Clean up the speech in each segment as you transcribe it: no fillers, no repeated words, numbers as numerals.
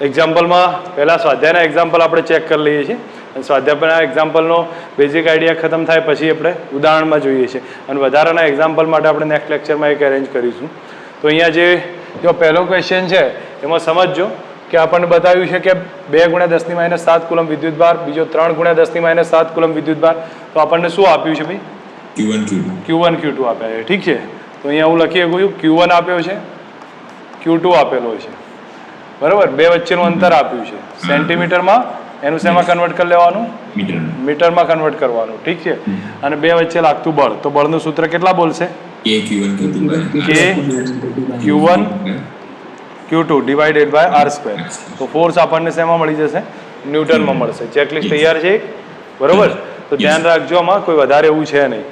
એક્ઝામ્પલમાં પહેલાં સ્વાધ્યાયના એક્ઝામ્પલ આપણે ચેક કરી લઈએ છીએ અને સ્વાધ્યાયના એક્ઝામ્પલનો બેઝિક આઈડિયા ખતમ થાય પછી આપણે ઉદાહરણમાં જોઈએ છીએ અને વધારાના એક્ઝામ્પલ માટે આપણે નેક્સ્ટ લેક્ચરમાં એક એરેન્જ કરીશું. તો અહીંયા જો પહેલો ક્વેશ્ચન છે એમાં સમજજો કે આપણને બતાવ્યું છે કે 2 × 10⁻7 કુલમ વિદ્યુતભાર, બીજો 3 × 10⁻7 કુલમ વિદ્યુતભાર. તો આપણને શું આપ્યું છે ભાઈ? Q1 Q2 આપ્યા છે. ઠીક છે, તો અહીંયા હું લખી શકું છું Q1 આપ્યો છે, Q2 આપેલો છે, બરાબર. બે વચ્ચેનું અંતર આપ્યું છે સેન્ટીમીટરમાં, એનું શેમાં કન્વર્ટ કરી લેવાનું? મીટરમાં કન્વર્ટ કરવાનું. ઠીક છે, અને બે વચ્ચે લાગતું બળ, તો બળનું સૂત્ર કેટલા બોલશે? K Q1 Q2 divided by R². તો ફોર્સ આપણને શેમાં મળી જશે? ન્યૂટનમાં મળશે. ચેકલિસ્ટ તૈયાર છે, બરોબર. તો ધ્યાન રાખજો, આમાં કોઈ વધારે એવું છે નહીં,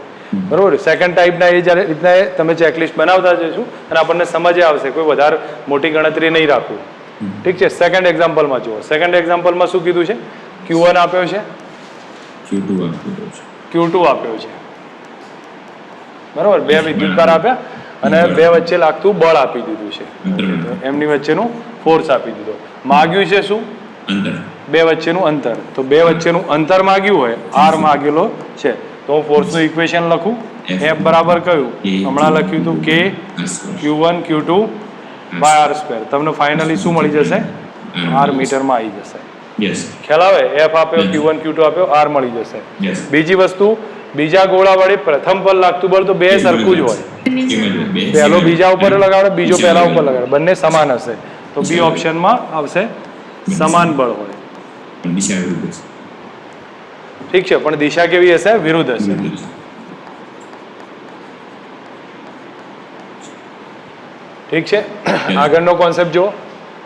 બરોબર. સેકન્ડ ટાઈપના એ જ્યારે રીતના તમે ચેકલિસ્ટ બનાવતા જઈશું અને આપણને સમજ આવશે, કોઈ વધારે મોટી ગણતરી નહીં રાખવું. ઠીક છે. સેકન્ડ એક્ઝામ્પલમાં જુઓ. સેકન્ડ એક્ઝામ્પલમાં શું કીધું છે? Q1 આપ્યો છે, Q2 આપ્યો છે, બરોબર. બે વિદ્યુતભાર આપ્યા અને બે વચ્ચે લાગતું બળ આપી દીધું છે, એમની વચ્ચેનું ફોર્સ આપી દીધો. માગ્યું છે શું? બે વચ્ચેનું અંતર. તો બે વચ્ચેનું અંતર માગ્યું હોય, R માગેલો છે, તો હું ફોર્સનું ઇક્વેશન લખું. F બરાબર કયું? હમણાં લખ્યું હતું K Q1 Q2 by R². તમને ફાઇનલી શું મળી જશે? R મીટરમાં આવી જશે. ખ્યાલ આવે? F આપ્યો, Q1 Q2 આપ્યો, R મળી જશે. બીજી વસ્તુ, બીજા ગોળા વડે પ્રથમ પર લાગતું બળ તો બે સરખું જ હોય. પહેલો બીજા ઉપર લગાડે, બીજો પહેલા ઉપર લગાડે, બંને સમાન હશે. તો બી ઓપ્શનમાં આવશે સમાન બળ હોય. ઠીક છે, પણ દિશા કેવી હશે? વિરુદ્ધ હશે. ઠીક છે. આગળનો કોન્સેપ્ટ જુઓ,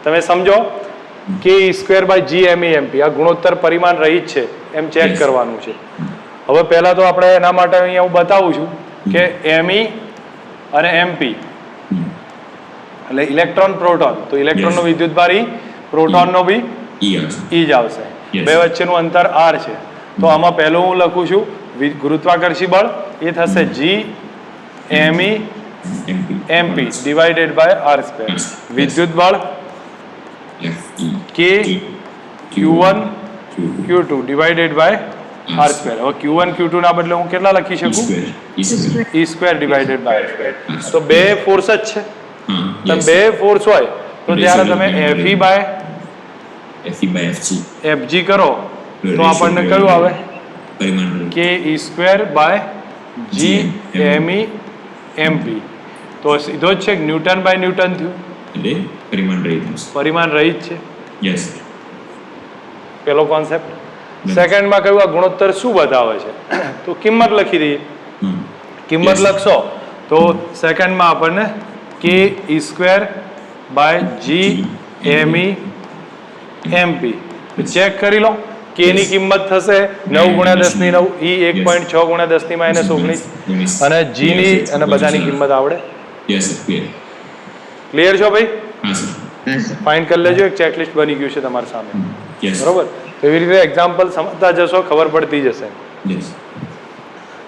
તમે સમજો. K²/g_me_mp આ ગુણોત્તર પરિમાણ રહિત છે એમ ચેક કરવાનું છે. હવે પહેલા તો આપણે એના માટે અહીંયા હું બતાવું છું કે me અને mp એટલે ઇલેક્ટ્રોન પ્રોટોન. તો ઇલેક્ટ્રોનનો વિદ્યુતભાર E, પ્રોટોનનો બી E જ આવશે. બે વચ્ચેનું અંતર R છે. તો આમાં પહેલું હું લખું છું ગુરુત્વાકર્ષી બળ, એ થશે G_me mp divided by R². વિદ્યુત બળ K Q1 Q2 divided by R². હવે Q1 Q2 ના બદલે હું કેટલા લખી શકું? E² divided by R². તો બે ફોર્સ જ છે. બે ફોર્સ હોય તો જ્યારે તમે FG કરો તો આપણને કયું આવે? K²/g_me_mp. તો સીધો જ છે ન્યૂટન બાય ન્યૂટન થયું, પરિમાણ રહિત છે. પેલો કોન્સેપ્ટ. સેકન્ડમાં કયું? આ ગુણોત્તર શું બતાવે છે? તો કિંમત લખી દઈએ. કિંમત લખશો તો સેકન્ડમાં આપણને K²/g_me_mp ચેક કરી લો. K ની કિંમત થશે 9 × 10⁹, E 1.6 × 10⁻19 અને G ની અને બધાની કિંમત આવડે. ક્લિયર છો ભાઈ? ફાઇન કરી લેજો. એક ચેકલિસ્ટ બની ગયું છે તમારી સામે, બરોબર. એવી રીતે એક્ઝામ્પલ સમજતા જશો, ખબર પડતી જશે.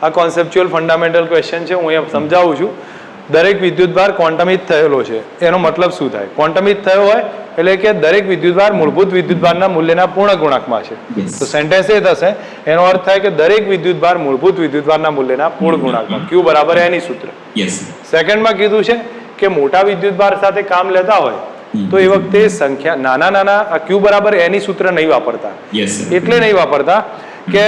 આ કોન્સેપ્ચ્યુઅલ ફંડામેન્ટલ ક્વેશ્ચન છે, હું અહીંયા સમજાવું છું. દરેક વિદ્યુતભાર ક્વોન્ટમિત થયેલો છે, એનો મતલબ શું થાય? ક્વોન્ટમિત થયો હોય એટલે કે દરેક વિદ્યુતભાર મૂળભૂત વિદ્યુતભારના મૂલ્યના પૂર્ણ ગુણાંકમાં છે. તો સેન્ટેન્સ એ થશે, એનો અર્થ થાય કે દરેક વિદ્યુતભાર મૂળભૂત વિદ્યુતભારના મૂલ્યના પૂર્ણ ગુણાંકમાં. Q બરાબર એની સૂત્ર. સેકન્ડમાં કીધું છે કે મોટા વિદ્યુતભાર સાથે કામ લેતા હોય તો એ વખતે સંખ્યા નાના આ Q બરાબર એની સૂત્ર નહીં વાપરતા. એટલે નહીં વાપરતા કે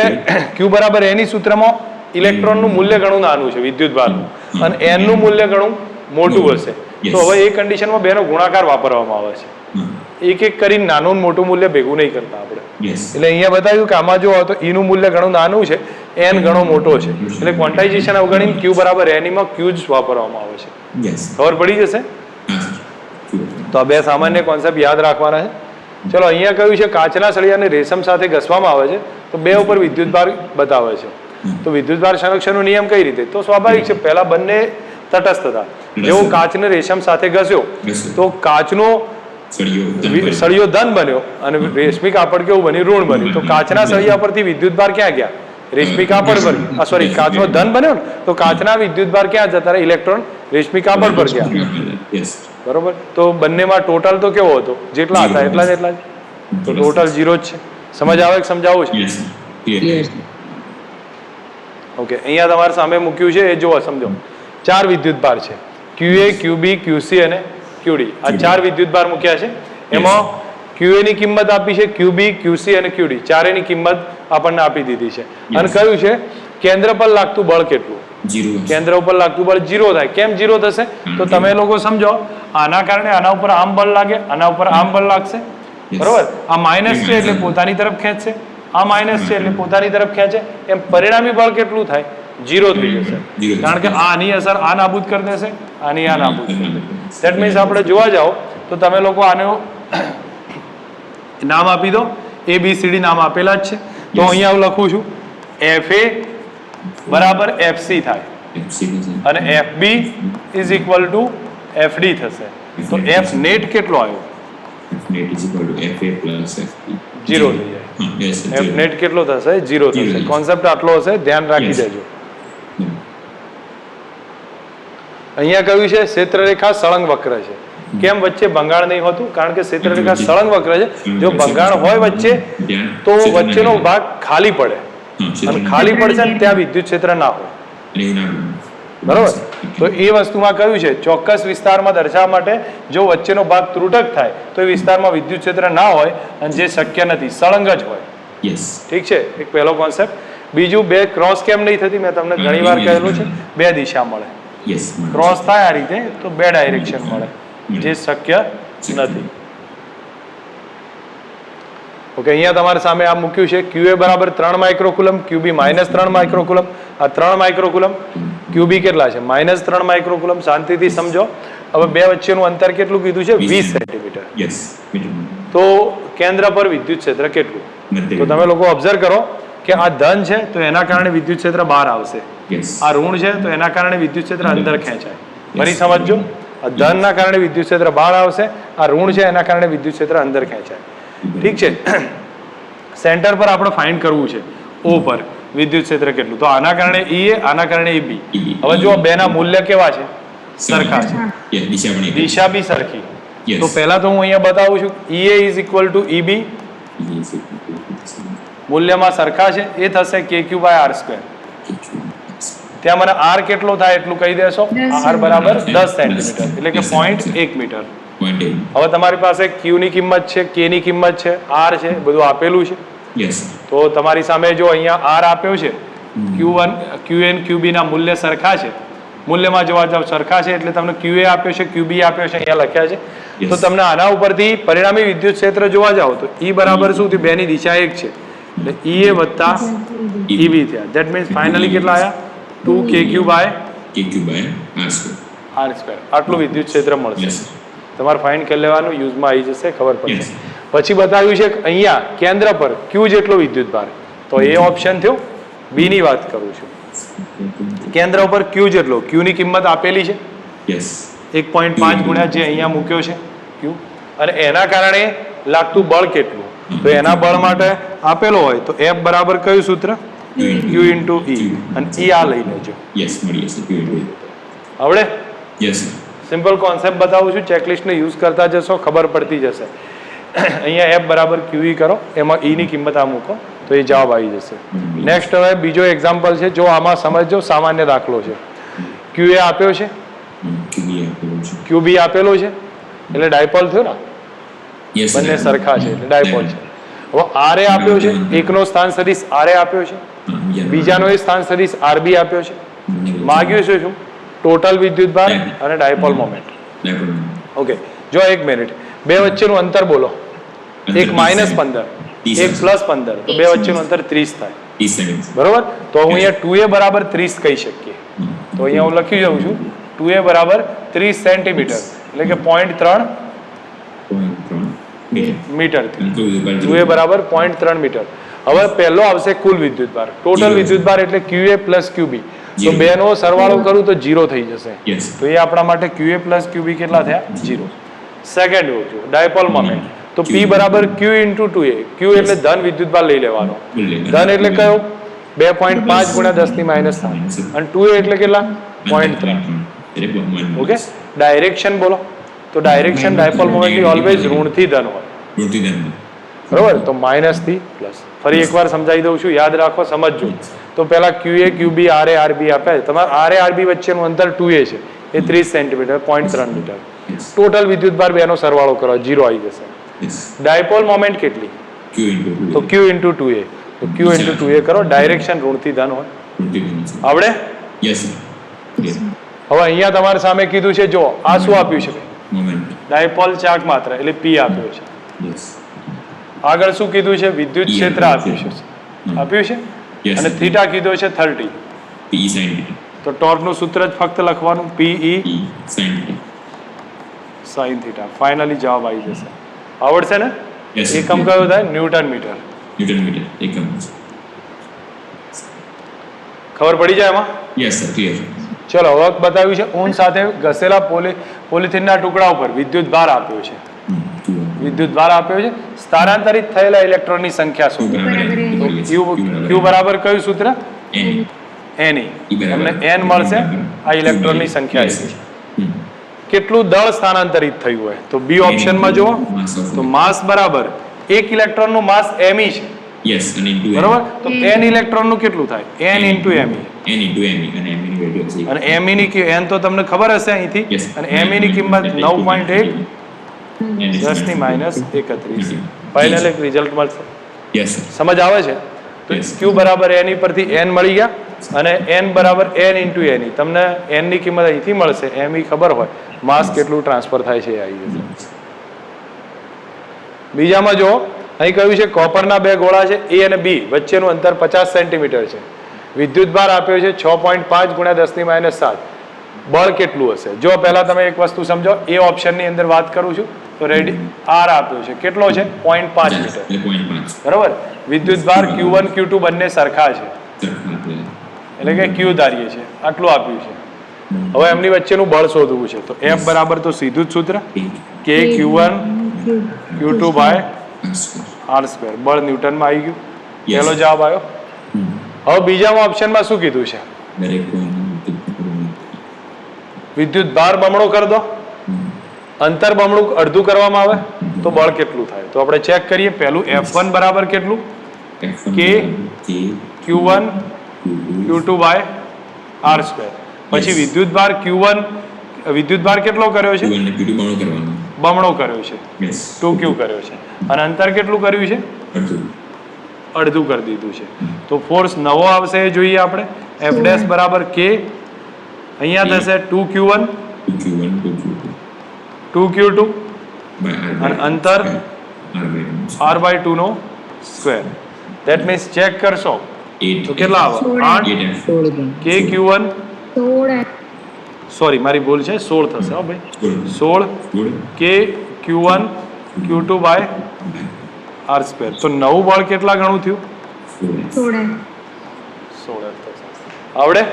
Q બરાબર એની સૂત્રમાં ઇલેક્ટ્રોનનું મૂલ્ય ઘણું નાનું છે વિદ્યુતભારનું, અને n નું મૂલ્ય ઘણું મોટું હશે. તો હવે એ કન્ડિશનમાં બેનો ગુણાકાર વાપરવામાં આવે છે. એક એક કરીને નાનું મોટું મૂલ્ય ભેગું નહીં કરતા આપણે. એટલે અહીંયા બતાવ્યું કે આમાં જો તો E નું મૂલ્ય ઘણું નાનું છે, n ઘણો મોટો છે, એટલે ક્વોન્ટાઇઝેશન અવગણીને Q બરાબર n માં Q જ વાપરવામાં આવે છે. ખબર પડી જશે? તો આ બે સામાન્ય કોન્સેપ્ટ યાદ રાખવાના છે. ચલો, અહીંયા કહ્યું છે કાચના સળિયાને રેશમ સાથે ઘસવામાં આવે છે તો બે ઉપર વિદ્યુતભાર બતાવે છે. તો વિદ્યુતભાર સંરક્ષણનો નિયમ કઈ રીતે? તો સ્વાભાવિક છે, પહેલા બંને તટસ્થ હતા. જેવો કાચને રેશમ સાથે ઘસ્યો તો કાચનો સળિયો ધન બન્યો અને રેશમી કાપડ કેવું બન્યું? ઋણ બન્યું. તો કાચના સળિયા પરથી વિદ્યુતભાર ક્યાં ગયા? રેશમી કાપડ પર. સોરી, કાચનો ધન બન્યો ને તો કાચના વિદ્યુતભાર ક્યાં જતા રહ્યા? ઇલેક્ટ્રોન રેશમી કાપડ પર ગયા. Yes. બરોબર, તો બંનેમાં ટોટલ તો કેવો હતો, જેટલા હતા એટલા જ એટલા જ, તો ટોટલ 0 જ છે. સમજ આવે કે સમજાવવું છે? Yes. Yes. ઓકે, અહીંયા તમારા સામે મૂક્યું છે એ જુઓ, સમજો. 4 વિદ્યુત ભાર છે, QA, QB, QC અને QD. આ 4 વિદ્યુત ભાર મૂક્યા છે. એમાં QA ની કિંમત આપી છે, QB, QC અને QD ચારેની કિંમત આપણને આપી દીધી છે. અને કહ્યું છે કેન્દ્ર પર લાગતું બળ કેટલું? 0. કેન્દ્ર ઉપર લાગતું બળ 0 થાય. કેમ 0 થશે? તો તમે લોકો સમજો, આના કારણે આના ઉપર આમ બળ લાગે, આના ઉપર આમ બળ લાગશે, બરોબર. આ માઇનસ છે એટલે પોતાની તરફ ખેંચશે, આ માઇનસ છે એટલે પોતાની તરફ ખેંચે, એમ પરિણામી બળ કેટલું થાય? 0 થઈ જશે. કારણ કે આની અસર આ નાબૂદ કરી દેશે, આની આ નાબૂદ કરી દેશે. ધેટ મીન્સ આપણે જોવા જાઓ તો તમે લોકો આનું નામ આપી દો, ABCD નામ આપેલા જ છે. તો અહીંયા હું લખું છું FA બરાબર FC થાય અને FB is equal to FD થશે. તો F નેટ કેટલો આવ્યો? Net is equal to FA plus FB. 0 થઈ જાય. Yes. F નેટ કેટલો થશે? 0 થશે. કોન્સેપ્ટ આટલો હશે, ધ્યાન રાખી દેજો. અહીંયા કહ્યું છે ક્ષેત્રરેખા સળંગ વક્ર છે. કેમ વચ્ચે ભંગાણ નહીં હોતું? કારણ કે ક્ષેત્રરેખા સળંગ વક્ર છે. જો ભંગાણ હોય વચ્ચે તો વચ્ચેનો ભાગ ખાલી પડે, અને ખાલી પડશે ને ત્યાં વિદ્યુત ક્ષેત્ર ના હોય, બરોબર. તો એ વસ્તુમાં કહ્યું છે ચોક્કસ વિસ્તારમાં દર્શાવવા માટે જો વચ્ચેનો ભાગ ત્રુટક થાય તો એ વિસ્તારમાં વિદ્યુત ક્ષેત્ર ના હોય, અને જે શક્ય નથી, સળંગ જ હોય. ઠીક છે, એક પહેલો કોન્સેપ્ટ. બીજું, બે ક્રોસ કેમ નહીં થતી? મેં તમને ઘણી વાર કહેલું છે, બે દિશા મળે. ક્રોસ થાય આ રીતે તો બે ડાયરેક્શન મળે, જે શક્ય નથી. ઓકે, અહીંયા તમારી સામે આ મૂક્યું છે QA બરાબર 3 માઇક્રોકુલમ, QB માઇનસ 3 માઇક્રોકુલમ. આ 3 માઇક્રોકુલમ, QB કેટલા છે? માઇનસ 3 માઇક્રોકુલમ. શાંતિથી સમજો. હવે બે વચ્ચેનું અંતર કેટલું કીધું છે? 20 સેન્ટીમીટર. તો કેન્દ્ર પર વિદ્યુત ક્ષેત્ર કેટલું? તો તમે લોકો ઓબ્ઝર્વ કરો કે આ ધન છે તો એના કારણે વિદ્યુત ક્ષેત્ર બહાર આવશે, આ ઋણ છે તો એના કારણે વિદ્યુત ક્ષેત્ર અંદર ખેંચાય. ફરી સમજજો, આ ધનના કારણે વિદ્યુત ક્ષેત્ર બહાર આવશે, આ ઋણ છે એના કારણે વિદ્યુત ક્ષેત્ર અંદર ખેંચાય. ઠીક છે. સેન્ટર પર આપણે ફાઇન્ડ કરવું છે, O પર વિદ્યુત ક્ષેત્ર કેટલું? તો આના કારણે EA, આના કારણે EB. હવે જો બેના મૂલ્ય કેવા છે? સરખા છે, દિશા બી સરખી. તો પહેલા તો હું અહીંયા બતાવું છું, EA is equal to EB, મૂલ્યમાં સરખા છે, એ થશે KQ/R². ત્યાં મને R કેટલો થાય એટલું કહી દેશો. R બરાબર 10 સેન્ટીમીટર એટલે કે 0.1 મીટર. હવે તમારી પાસે Q ની કિંમત છે, K ની કિંમત છે, R છે, બધું આપેલું છે. તો તમારી સામે જો અહીંયા R આપ્યો છે, Q1, QN, QB ના મૂલ્ય સરખા છે, મૂલ્યમાં જોવા જાવ સરખા છે એટલે તમને QA આપ્યો છે, QB આપ્યો છે, અહીંયા લખ્યા છે. તો તમને આના ઉપરથી પરિણામી વિદ્યુત ક્ષેત્ર જોવા જાવ તો E બરાબર શું થયું? બેની દિશા એક છે એટલે EA વત્તા EB થયા. ધેટ મીન્સ ફાઇનલી કેટલા આવ્યા? 2KQ/R². આટલું વિદ્યુત ક્ષેત્ર મળશે. તમારે ફાઇન્ડ કરી લેવાનું, યુઝમાં આવી જશે, ખબર પડશે. પછી બતાવ્યું છે કે અહીંયા કેન્દ્ર પર Q જેટલો વિદ્યુત ભાર, તો એ ઓપ્શન થયો. B ની વાત કરું છું, કેન્દ્ર ઉપર Q જેટલો, Q ની કિંમત આપેલી છે 1.5 ગુણ્યા જે અહીંયા મૂક્યો છે Q, અને એના કારણે લાગતું બળ કેટલું? તો એના બળ માટે આપેલો હોય તો F બરાબર કયું સૂત્ર? Q into E, અને E આ લઈ લેજો. આવડે? સિમ્પલ કોન્સેપ્ટ બતાવું છું, ચેકલિસ્ટને યુઝ કરતા જશો, ખબર પડતી જશે. અહીંયા F બરાબર QE કરો, એમાં E ની કિંમત આ મૂકો તો એ જવાબ આવી જશે. નેક્સ્ટ હવે બીજો એક્ઝામ્પલ છે, જો આમાં સમજો, સામાન્ય દાખલો છે. QA આપ્યો છે, QB આપેલો છે એટલે ડાયપોલ થયો ને, બંને સરખા છે એટલે ડાયપોલ છે. હવે RA આપ્યો છે, એકનો સ્થાન સદિશ RA આપ્યો છે, બીજાનો એ સ્થાન સદિશ RB આપ્યો છે. માગ્યું છે શું? ટોટલ વિદ્યુત ભાર અને ડાયપોલ મોમેન્ટ. ઓકે, જો એક મિનિટ, બે વચ્ચેનું અંતર બોલો. એક -15, એક +15, તો બે વચ્ચેનું અંતર 30 થાય, બરોબર. તો હું અહીંયા 2A બરાબર 30 કહી શકીએ. તો અહીંયા હું લખી જાઉં છું 2A બરાબર 30 સેન્ટીમીટર એટલે કે 0.3 મીટર. 2A બરાબર 0.3 મીટર. હવે પહેલો આવશે કુલ વિદ્યુત ભાર, ટોટલ વિદ્યુત ભાર એટલે QA પ્લસ QB. તો બેનો સરવાળો કરું તો 0 થઈ જશે. તો એ આપણા માટે QA પ્લસ QB કેટલા થયા? 0. સેકન્ડ ડાયપોલ મોમેન્ટ, તો P બરાબર Q into 2A. Q એટલે ધન વિદ્યુત ભાર લઈ લેવાનો. ધન એટલે કયો? 2.5 ગુણ્યા 10 ની -7, અને 2A એટલે કેટલા? 0.3. એટલે 1 ઓકે ડાયરેક્શન બોલો તો ડાયરેક્શન ડાયપોલ મોમેન્ટની ઓલવેઝ ઋણથી ધન હોય ઋણથી ધન બરોબર તો માઇનસ થી પ્લસ ફરી એકવાર સમજાવી દઉં છું યાદ રાખો સમજજો તો પહેલા QA QB RA RB આપ્યા છે તમારા RA RB વચ્ચેનું અંતર 2A છે એ 30 સેન્ટીમીટર 0.3 મીટર ટોટલ વિદ્યુતભાર બેનો સરવાળો કરો 0 આવી જશે ડાયપોલ મોમેન્ટ કેટલી Q into 2 તો Q into 2A તો Q into 2A કરો ડાયરેક્શન ઋણથી ધન હોય ઋણથી ધન છે આવડે યસ યસ હવે અહીંયા તમારી સામે કીધું છે જો આ શું આપ્યું છે મોમેન્ટ ડાયપોલ ચાર્જ માત્ર એટલે P આપ્યો છે યસ આગળ શું કીધું છે વિદ્યુત ક્ષેત્ર આપ્યું છે આપ્યું છે Yes. અને થીટા કીધો છે 30 P sin theta તો ટોર્કનું સૂત્ર જ ફક્ત લખવાનું PE E sin theta sin theta finally જવાબ આવી જશે આવડશે ને Yes, sir. એકમ કયો થાય ન્યૂટન મીટર ન્યૂટન મીટર એકમ ખબર પડી જાય એમાં યસ સર ક્લિયર ચલો હવે બતાવ્યું છે ઊન સાથે ઘસેલા પોલિથીનના ટુકડા ઉપર વિદ્યુત ભાર આપ્યો છે વિદ્યુત ભાર આપ્યો છે સ્થાનાંતરિત થયેલા ઇલેક્ટ્રોનની સંખ્યા શું Q બરાબર કયું સૂત્ર N તમને N મળશે આ ઇલેક્ટ્રોનની સંખ્યા છે કેટલું દળ સ્થાનાંતરિત થયું હોય તો બી ઓપ્શનમાં જુઓ તો માસ બરાબર એક ઇલેક્ટ્રોનનું માસ me છે યસ અને ઇન્ટુ બરાબર તો n ઇલેક્ટ્રોનનું કેટલું થાય n into me n into me અને me ની વેલ્યુ હશે અને me ની n તો તમને ખબર હશે અહીંથી Yes. અને me ની કિંમત 9.8 10⁻31 ફાઇનલ એક રિઝલ્ટ મળશે યસ સર સમજ આવે છે તો Yes. q બરાબર n પરથી n મળી ગયા અને n બરાબર n into ne તમને n ની કિંમત અહીંથી મળશે me ખબર હોય માસ કેટલું ટ્રાન્સફર થાય છે એ આવી જશે બીજામાં જો અહીં કહ્યું છે કોપરના બે ગોળા છે A અને B વચ્ચેનું અંતર 50 સેન્ટીમીટર છે વિદ્યુતભાર આપ્યો છે 6.5 × 10⁻7 બળ કેટલું હશે જો પહેલા તમે એક વસ્તુ સમજો એ ઓપ્શનની અંદર વાત કરું છું તો રેડી R આપ્યો છે કેટલો છે 0.5 મીટર એટલે 0.5 બરાબર વિદ્યુતભાર Q1 Q2 બંને સરખા છે એટલે કે Q ધારીએ છે આટલું આપ્યું છે હવે એમની વચ્ચેનું બળ શોધવું છે તો F બરાબર તો સીધું જ સૂત્ર K Q1 Q2 by R². બળ ન્યૂટનમાં આવી ગયું પહેલો જવાબ આવ્યો હવે બીજામાં ઓપ્શનમાં શું કીધું છે દરેક વિદ્યુત ભાર બમણો કરી દો અંતર બમણું અડધું કરવામાં આવે તો બળ કેટલું થાય તો આપણે ચેક કરીએ પહેલું F1 બરાબર કેટલું K Q1 Q2 by R². પછી વિદ્યુતભાર Q1 વિદ્યુતભાર કેટલો કર્યો છે બમણો કર્યો છે 2Q કર્યો છે અને અંતર કેટલું કર્યું છે અડધું કરી દીધું છે તો ફોર્સ નવો આવશે એ જોઈએ આપણે F' બરાબર K અહીંયા થશે 2Q1 2Q2 અને અંતર R/2 નો સ્ક્વેર ધેટ મીન્સ ચેક કરશો તો કેટલા આવે 8 K Q1 સોરી મારી ભૂલ છે 16 થશે હો ભાઈ 16 K Q1 Q2 by R² તો નવું બળ કેટલા ગણું થયું 16 આવડે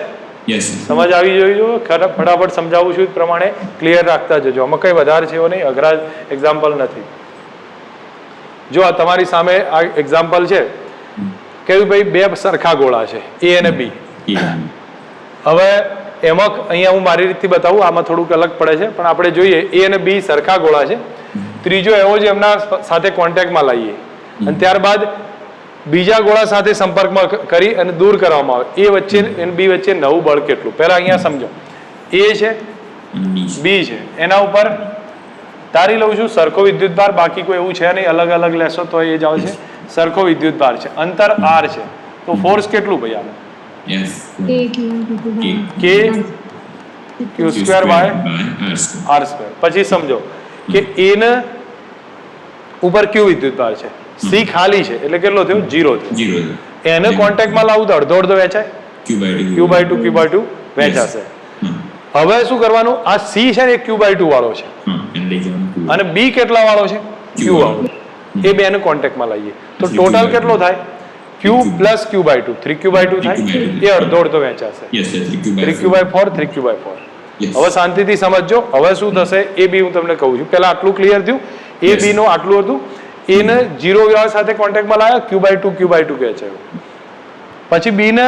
સમજ આવી જોઈએ ફટાફટ સમજાવું છું એ પ્રમાણે ક્લિયર રાખતા જજો આમાં કઈ વધારે છે એવો નહીં અઘરા એક્ઝામ્પલ નથી જો આ તમારી સામે આ એક્ઝામ્પલ છે કે ભાઈ બે સરખા ગોળા છે A અને B હવે એમાં અહીંયા હું મારી રીતથી બતાવું આમાં થોડુંક અલગ પડે છે પણ આપણે જોઈએ A અને B સરખા ગોળા છે ત્રીજો એવો જ એમના સાથે કોન્ટેક્ટમાં લાવીએ અને ત્યારબાદ બીજા ગોળા સાથે સંપર્કમાં કરી અને દૂર કરવામાં આવે એ વચ્ચે અને B વચ્ચે નવું બળ કેટલું પહેલા અહીંયા સમજો A છે B છે એના ઉપર તારી લઉં છું સરખો વિદ્યુતભાર બાકી કોઈ એવું છે નહીં અલગ અલગ લેશો તો એ જ આવશે સરખો વિદ્યુતભાર છે અંતર R છે તો ફોર્સ કેટલું ભાઈ આવે K Q² બાય R². પછી સમજો કે A ને ઉપર Q વિદ્યુતભાર છે C ખાલી છે એટલે કેટલો થયો 0 થયો એને કોન્ટેક્ટમાં લાવું તો અડધો અડધો વેચાય Q/2 વેચાશે હવે શું કરવાનું આ C છે ને એ Q/2 વાળો છે અને B કેટલા વાળો છે Q વાળો એ બે ને કોન્ટેક્ટમાં લાવીએ તો ટોટલ કેટલો થાય Q plus Q/2 3Q/2 થાય એ અડધો અડધો વેચાશે 3Q/4 3Q/4 હવે શાંતિથી સમજજો હવે શું થશે એ બી હું તમને કહું છું પહેલા આટલું ક્લિયર થયું એ બી નો આટલું હતું એને 0 સાથે કોન્ટેક્ટમાં લાવ્યા Q/2 વેચાયો પછી બી ને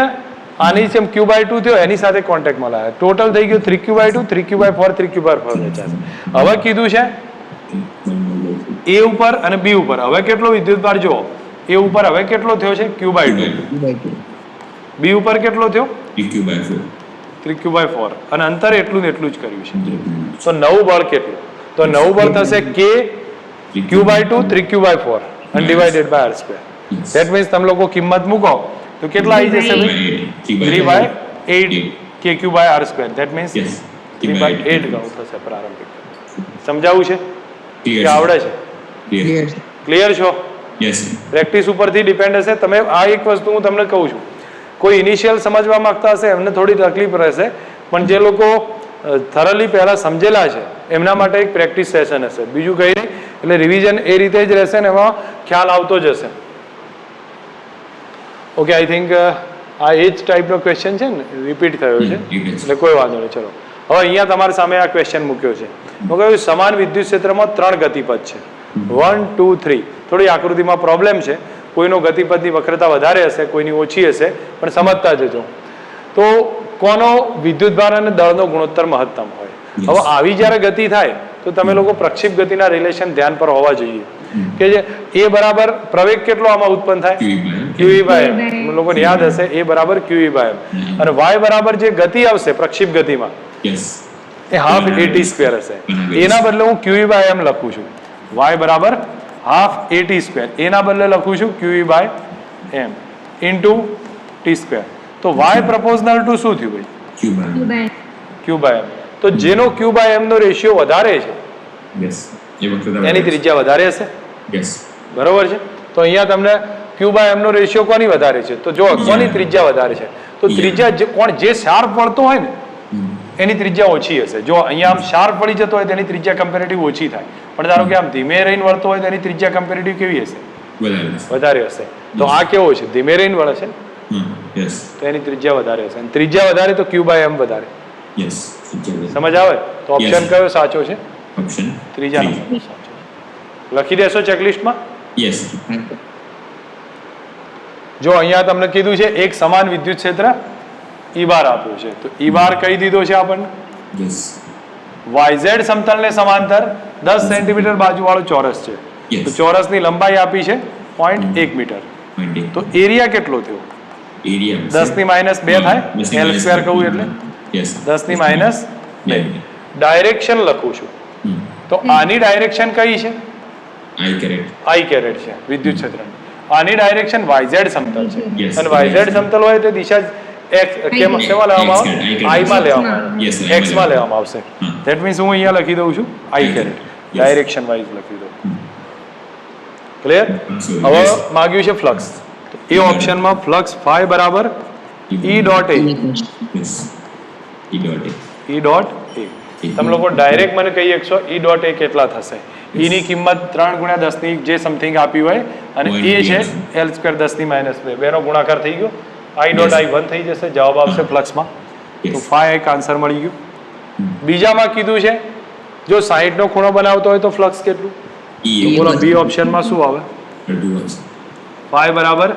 આની જેમ Q/2 થયો એની સાથે કોન્ટેક્ટમાં લાવ્યા, ટોટલ થઈ ગયું 3Q/2, 3Q/4, 3Q/4 વેચાશે. હવે કીધું છે A ઉપર અને B ઉપર હવે કેટલો વિદ્યુતભાર જુઓ, A ઉપર હવે કેટલો થયો છે Q/2, B ઉપર કેટલો થયો 3Q/4. 3Q/4 અને અંતર એટલું ને એટલું જ કર્યું છે. તો નવું બળ કેટલું? તો નવું બળ થશે K Q/2 3Q/4 undivided by r square. That means તમે લોકો કિંમત મૂકો તો કેટલા આવી જશે ભાઈ? 3/8 KQ/r સ્ક્વેર. ધેટ મીન્સ 3/8 ગણું થશે પ્રારંભિક. સમજાવું છે કે આવડે છે? ક્લિયર છો? પ્રેક્ટિસ ઉપરથી ડિપેન્ડ હશે. તમે આ એક વસ્તુ હું તમને કહું છું, કોઈ ઇનિશિયલ સમજવા માંગતા હશે એમને થોડી તકલીફ રહેશે, પણ જે લોકો થરલી પહેલા સમજેલા છે એમના માટે એક પ્રેક્ટિસ સેશન હશે, બીજું કંઈ નહીં. એટલે રિવિઝન એ રીતે જ રહેશે ને એમાં ખ્યાલ આવતો જ હશે. ઓકે, આઈ થિંક આ એ જ ટાઈપનો ક્વેશ્ચન છે ને, રિપીટ થયો છે એટલે કોઈ વાંધો નહીં. ચલો હવે અહીંયા તમારી સામે આ ક્વેશ્ચન મૂક્યો છે. હું કહ્યું સમાન વિદ્યુત ક્ષેત્રમાં 3 ગતિપથ છે, 1 2 3. થોડી આકૃતિમાં પ્રોબ્લેમ છે, કોઈનો ગતિપથની વક્રતા વધારે હશે, કોઈની ઓછી હશે, પણ સમજતા જજો. તો કોનો વિદ્યુતભાર અને દળનો ગુણોત્તર મહત્તમ હોય? હવે આવી જ્યારે ગતિ થાય તો તમે લોકો પ્રક્ષેપ ગતિના રિલેશન ધ્યાન પર હોવા જોઈએ કે જે A બરાબર પ્રવેગ કેટલો આમાં ઉત્પન્ન થાય? QE/m. લોકોને યાદ હશે A બરાબર QE/m. અને Y બરાબર જે ગતિ આવશે પ્રક્ષેપ ગતિમાં એ હાફ AT સ્ક્વેર હશે. એના બદલે હું QE/m લખું છું. Y બરાબર હાફ AT સ્ક્વેર. એના બદલે લખું છું QE/m ઇન્ટુ T સ્ક્વેર. તો Y પ્રપોઝનલ ટુ શું થયું ભાઈ? Q/m. તો જેનો Q/m નો રેશિયો વધારે છે એની ત્રિજ્યા વધારે હશે. બરોબર છે? તો અહીંયા તમને Q/m નો રેશિયો કોની વધારે છે? તો જો કોની ત્રિજ્યા વધારે છે? તો ત્રિજ્યા કોણ જે શાર્પ વળતો હોય ને એની ત્રિજ્યા ઓછી હશે. જો અહીંયા આમ શાર્પ વળી જતો હોય તેની ત્રિજ્યા કમ્પેરેટિવ ઓછી થાય, પણ ધારો કે આમ ધીમે રહીને વળતો હોય તેની ત્રિજ્યા કમ્પેરેટિવ કેવી હશે? વધારે હશે. તો આ કેવો છે? ધીમે રહીને વળે છે તો એની ત્રિજ્યા વધારે હશે. ત્રિજ્યા વધારે તો Q/m વધારે. સમજ આવે? તો ઓપ્શન કયો સાચો છે? ત્રીજા નંબર સાચો. લખી દેશો ચેકલિસ્ટમાં. જો અહીંયા તમને કીધું છે એક સમાન વિદ્યુત ક્ષેત્ર E બાર આપ્યું છે, તો E બાર કહી દીધો છે આપણને. YZ સમતલને સમાંતર 10 સેન્ટીમીટર બાજુવાળો ચોરસ છે. તો ચોરસની લંબાઈ આપી છે 0.1 મીટર. તો એરિયા કેટલો થયો? 10 ની -2 થાય, L સ્ક્વેર કહું એટલે 10 ની -2. ડાયરેક્શન લખું છું તો આની ડાયરેક્શન કઈ છે? I કેરેટ છે વિદ્યુત ક્ષેત્રની. આની ડાયરેક્શન YZ સમતલ છે, અને YZ સમતલ હોય તો દિશા x કેમાં લેવામાં આવે? I માં લેવામાં આવે, x માં લેવામાં આવશે. ધેટ મીન્સ હું અહીંયા લખી દઉં છું I કેરેટ, ડાયરેક્શન વાઇઝ લખી દઉં. ક્લિયર? હવે માંગ્યું છે ફ્લક્સ. તો એ ઓપ્શનમાં ફ્લક્સ phi બરાબર E dot A. E dot A. તમે લોકો ડાયરેક્ટ મને કહી શકશો E ડોટ A કેટલા થશે? E ની કિંમત 3 × 10 ની જે સમથિંગ આપી હોય, અને A છે L સ્ક્વેર 10 ની -2, બેનો ગુણાકાર થઈ ગયો. I ડોટ I 1 થઈ જશે, જવાબ આવશે ફ્લક્સમાં. તો phi એક આન્સર મળી ગયું. બીજામાં કીધું છે જો 60 નો ખૂણો બનાવતો હોય તો ફ્લક્સ કેટલું? બોલો બી ઓપ્શનમાં શું આવે? phi બરાબર